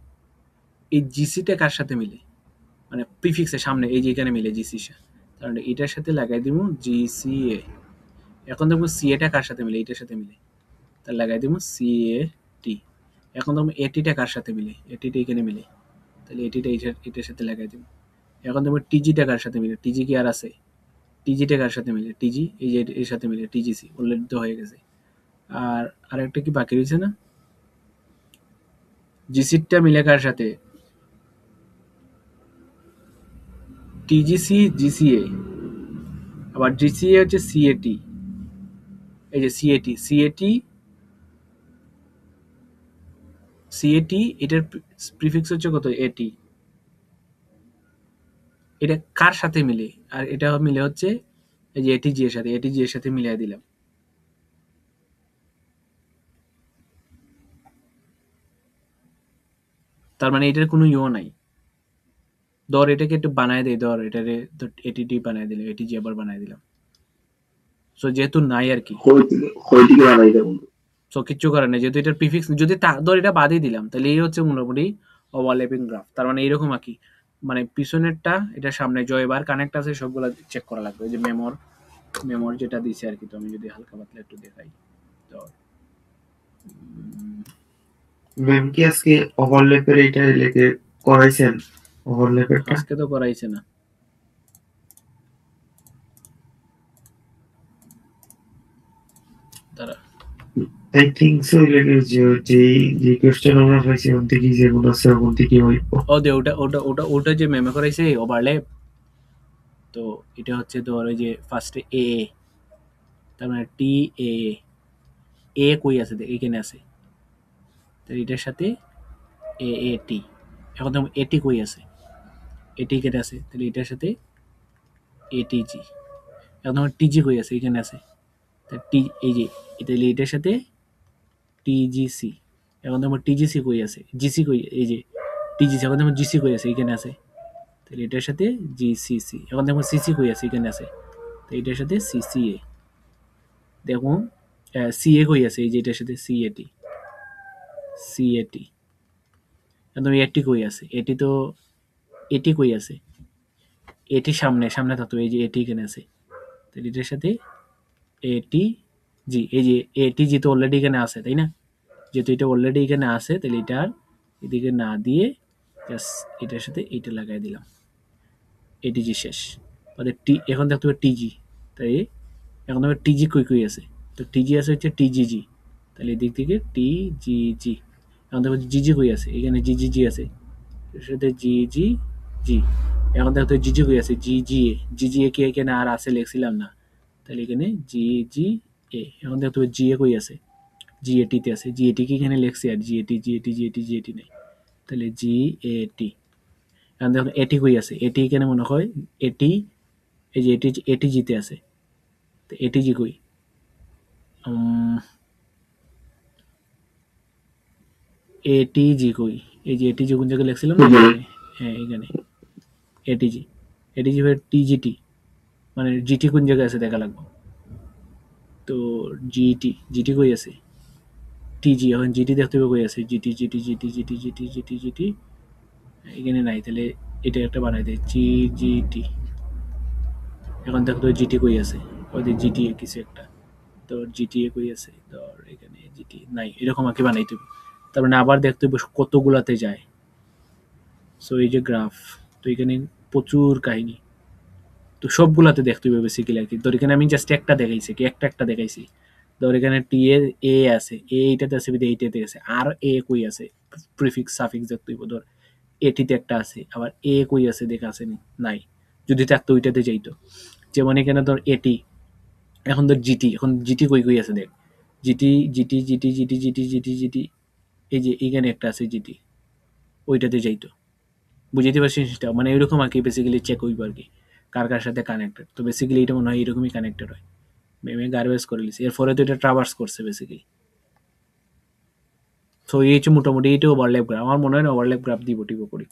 এই জিসিটা কার সাথে মিলে মানে প্রিফিক্সের সামনে এই যে এখানে মিলে জিসি তাহলে এটার সাথে লাগাই দিব জিসিএ এখন দেখবো সিএটা কার সাথে মিলে এটার সাথে মিলে তাহলে লাগাই দিব সিএটি এখন দেখবো এটিটা কার সাথে মিলে এটিটা এখানে মিলে তাহলে এটিটা এটার সাথে লাগাই দিব এখন দেখবো টিজিটা কার সাথে মিলে টিজি কি আর আছে টিজিটা কার সাথে মিলে টিজি এই যে এর সাথে মিলে টিজিসি অলরেডি তো হয়ে গেছে আর আরেকটা কি বাকি রয়েছে না জিসিটা মিলে কার সাথে টিজিসি জিসিএ আবার জিসিএ হচ্ছে সিএটি এই যে সিএটি সিএটি এটার প্রিফিক্স হচ্ছে কত এটি, এটা কার সাথে মিলে, আর এটা মিলে হচ্ছে এই যে এটি জি এর সাথে, এটি জি এর সাথে মিলিয়ে দিলাম। তার মানে এটার কোনো ইও নাই। ধর এটাকে একটু বানায় দেয়, ধর এটারে এটিটি বানায় দিলাম, এটি জি আবার বানায় দিলাম। সো যেহেতু নাই আর কি, হইতে বানাই দেবো। সো কিচ্ছু করার নেই, যেহেতু এটার প্রিফিক্স যদি ধর এটা বাদই দিলাম, তাহলে এই হচ্ছে মোটামুটি ওভারল্যাপিং গ্রাফ। তার মানে এইরকম আর কি, মানে পিছনেরটা এটা সামনে জয়বার কানেক্ট আছে সবগুলো চেক করা লাগবে। যে মেমোর যেটা দিছে আর কি, তো আমি যদি হালকা পাতলা একটু দেখাই, তো ম্যাম কি আজকে ওভারল্যাপের এইটা লেগে করাইছেন? ওভারল্যাপেরটা আজকে তো করাইছে না। তারা আই থিংক সো লেগে যে কোশ্চেন আমরা পাইছি ওখান থেকে যেগুলো আছে ওখান থেকে হইব। ও দে ওটা যে মেমে করাইছে ওভারল্যাপ, তো এটা হচ্ছে ধর ওই যে ফার্স্টে এ, তার মানে টি এ কই আছে দেখ, এখানে আছে, তো এটার সাথে এ টি। এখন তো এটি কই আছে, এটি এখানে আছে, তাহলে এটার সাথে এটিজি। এখন তোমার টিজি কই আছে, এখানে আছে, তা টি এই যে তাহলে এটার সাথে টিজিসি। এখন তোমার টিজিসি কই আছে, জিসি কই, এই যে টিজিসি। এখন তোমার জিসি কই আছে, এখানে আছে, তাহলে এটার সাথে জিসিসি। এখন তোমার সিসি কই আছে, এখানে আছে, তো এটার সাথে সিসিএ। দেখুন সিএ কই আছে, এই যে এটার সাথে সিএটি, সিএটি। এখন তুমি এটি কই আছে, এটি তো এটি কই আছে, এটি সামনে সামনে থাকতো, এই যে এটি এখানে আছে, তাহলে এটার সাথে এটি জি। এই যে এটি জি তো অলরেডি এখানে আছে, তাই না? যেহেতু এটা অলরেডি এখানে আছে, তাহলে এটা এদিকে না দিয়ে জাস্ট এটার সাথে এইটা লাগাই দিলাম, এটিজি শেষ। টি এখন দেখতে হবে টিজি, তাই এখন দেখবে টিজি কই কই আছে, তো টিজি আছে হচ্ছে টিজিজি, তাহলে এদিক থেকে টিজিজি। এখন দেখো জিজি কই আছে, এখানে জিজিজি আছে, এর সাথে জিজি জি। এখন দেখো জিজি কই আছে, জিজিএ। জিজিএ কি এখানে আর আছে লিখছিলাম না, তাহলে এখানে জিজি এ। এখন দেখো জিএ কই আছে, জিএটিতে আছে, জিএটি কি এখানে লিখছি, আর জিএটি নেই, তাহলে জিএটি। এখন দেখো এটি কই আছে, এটি এখানে মনে হয় এটি, এই যে এটি জিতে আছে, তো এটি জি কই, এটিজি কই, এই যে এটিজি কোন জায়গায় লিখছিলাম না, হ্যাঁ এখানে এটিজি। এটিজি টিজিটি, মানে জিটি কোন জায়গায় আছে দেখা লাগবে, তো জিটি কই আছে, টিজি। এখন জিটি দেখতে হবে কই আছে, জিটি এখানে নাই, তাহলে এটা একটা বানাই দেয় জিটি। এখন দেখো জিটি কই আছে, ওদের জিটিএ কিছু একটা, তো জিটিএ কই আছে, ধর এখানে জিটি নাই, এরকম আর কি বানাইতে হবে। তার মানে আবার দেখতে হবে কতগুলাতে যায়। সো এই যে গ্রাফ, তো এখানে প্রচুর কাহিনী, তো সবগুলাতে দেখতে হবে বেসিক্যালি আর কি। ধর এখানে আমি জাস্ট একটা দেখাইছি, কি একটা দেখাইছি। ধর এখানে টি এ আছে, এইটাতে আছে, এইটাতে আছে, আর এ কই আছে, প্রিফিক্স সাফিক্স দেখতে হইব। ধর এটিতে একটা আছে, আবার এ কই আছে দেখা আছে নাই, যদি থাকতো ওইটাতে যাইতো। যেমন এখানে ধর এটি, এখন ধর জিটি, এখন জিটি কই কই আছে দেখ, জিটি, এই যে এইখানে একটা আছে জিটি, ওইটাতে যাইতো। বুঝাইতে পারছি জিনিসটা, মানে এরকম আর কি বেসিক্যালি চেক হইব আর কি কার কার সাথে কানেক্টেড। তো বেসিক্যালি এটা মনে হয় এরকমই কানেক্টেড হয়, মেমে গার্বেজ করে লিছি, এরপরে তো এটা ট্রাভার্স করছে বেসিক্যালি। সো এই হচ্ছে মোটামুটি এইটা ওভারল্যাপ গ্রাফ। আমার মনে হয় না ওভারল্যাপ গ্রাফ দিব করি,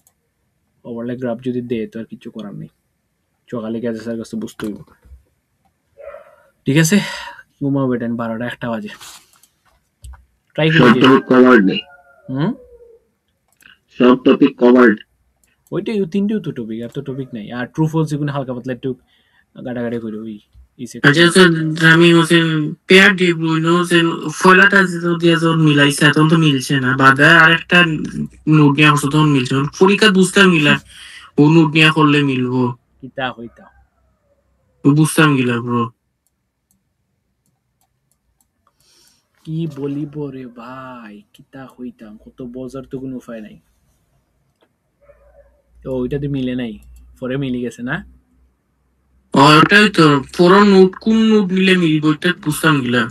ওভারল্যাপ গ্রাফ যদি দেয় তো আর কিছু করার নেই, সকালে কাজে স্যার কাছে বুঝতে হইব। ঠিক আছে, ঘুমাও বেটেন, 12টা 1টা বাজে। ট্রাই সব করি টপিক কভার্ড নেই, সব টপিক কভার্ড। ওইটাই তিনটেও তো টপিক, আর তো টপিক নাই। আর ট্রু ফলস এগুলো হালকা পাতলা একটু গাটাগাটি করে ওই আচ্ছা আমি হোসেন পেয়ার ডিপ হোসেন ফয়লাটা দিয়ে যখন মিলাইছে তখন তো মিলছে না, বাদে আরেকটা নোট নিয়ে আসো তখন মিলছে, পরীক্ষা বুঝতাম গিলা ও নোট নিয়ে করলে মিলবো, কিতা হইতা বুঝতাম গিলা ব্রো। কি বলিব রে ভাই, কিতা হইতাম, কত বজার তো কোনো উপায় নাই। তো ওইটা তো মিলে নাই, পরে মিলে গেছে না। ওটাই তো পুরো নোট কোন নোট নিলে মিলবো এটা বুঝতাম গিলা।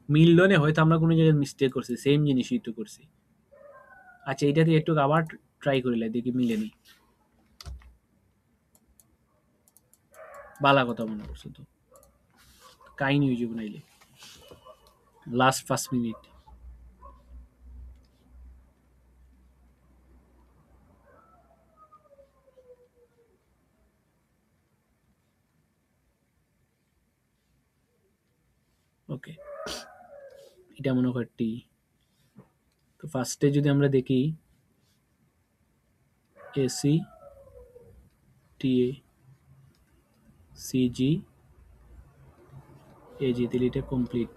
মিললো না, হয়তো আমরা কোনো জায়গায় মিস্টেক করছি, সেম জিনিসই তো করছি। আচ্ছা এটা দিয়ে একটু আবার ট্রাই করিলে দেখি মিলে নি। বালা কথা মনে করছো তো, কাহিনী হয়ে যাবে নাইলে। Last 5 minute. ওকে, এটা মনে কর টি। তো ফার্স্টে যদি আমরা দেখি এসি টিএ সিজি এজি, তাহলে এটা কমপ্লিট।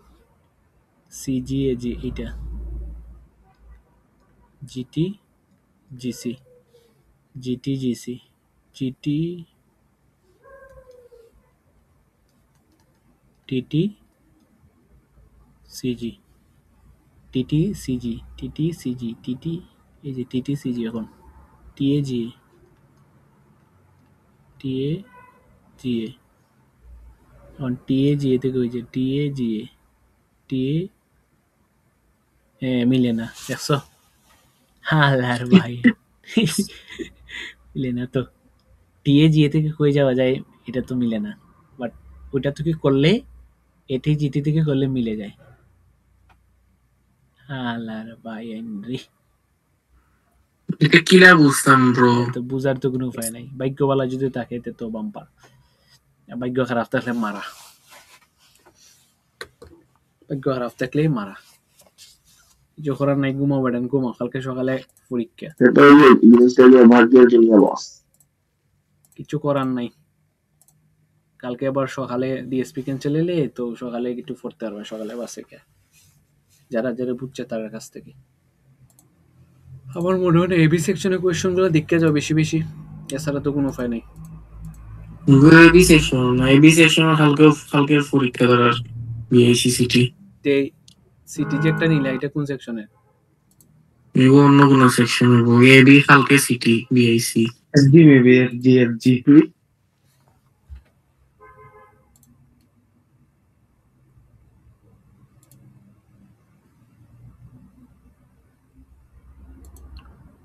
সিজি এজি এটা GT GC GT GC GT TT CG TT CG TT CG TT এই যে টিটি সিজি, এখন টিএ জিএ টিএ জিএ, এখন টিএ জিএ থেকে ওই যে টিএ জিএ টিএ, হ্যাঁ মিলে না, দেখছো? হালার ভাই মিলে না তো। টিএ জিএ থেকে কই যাওয়া যায়, এটা তো মিলে না, বাট ওইটা থেকে করলে এটি জিটি থেকে করলে মিলে যায়। হালার ভাই এনরি, এটা কিলা বুঝতাম ব্রো। তো বুঝার তো কোনো উপায় নাই। ভাগ্যবালা যদি থাকে তো বাম্পার, ভাগ্য খারাপ থাকলে মারা, ভাগ্য খারাপ থাকলেই মারা। কিছু করার নাই, ঘুমাও বেড়ান ঘুমাও, কালকে সকালে পরীক্ষা, এটা ওই যে জিনিসটা যে ভাগ্যের জন্য লস। কিছু করার নাই। কালকে আবার সকালে ডিএসপি ক্যান্সেল এলে তো সকালে একটু পড়তে পারবে, সকালে বাসে কে যারা যারা বুঝছে তার কাছ থেকে। আমার মনে হয় এবি সেকশনের কোয়েশ্চন গুলো দেখতে যাও বেশি বেশি, এছাড়া তো কোনো উপায় নেই। এবি সেকশন না, এবি সেকশন কালকে পরীক্ষা করার বিআইসি সিটি। তে সিটি যেটা নিলা এটা কোন সেকশনে? এগো অন্য কোন সেকশন হবো। এবি কালকে city BIC. FG maybe FG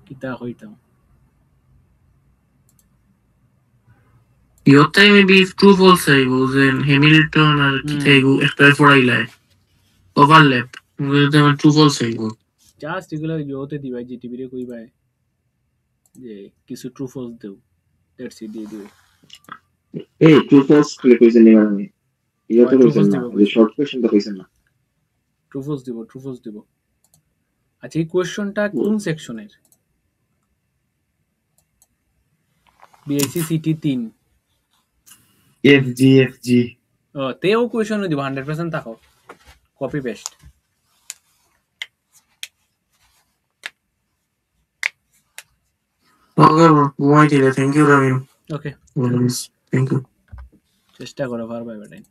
কিতা হইতাম ইয়তে মেবি ট্রু ফলস আইব, যে হ্যামিল্টন আর কি চাইবো একটা পড়াইলাই ওভারল্যাপ, মুগেতে আমার ট্রু ফলস আইব। জাস্ট এগুলো ইয়োতে দিবাই, জিটিভি রে কইবাই যে কিছু ট্রু ফলস দেও, দ্যাটস ইট, দিয়ে দিও। এই ট্রু ফলস ক্লিক কইছেন নি মানে ইয়া তো ট্রু কইছেন ফলস না, দিব, যে শর্ট কোশ্চেন তো কইছেন না। ট্রু ফলস দিব, ট্রু ফলস দিব। আচ্ছা এই কোয়েশ্চনটা কোন সেকশনের? BIC city 3। এফজি ও তেও কোয়েশ্চন দিব 100% থাকো, কপি পেস্ট। ওকে ব্রো, ঘুমাই দিলে। Thank you Ramim. Okay, thank you. চেষ্টা করো পারবে বেটাই।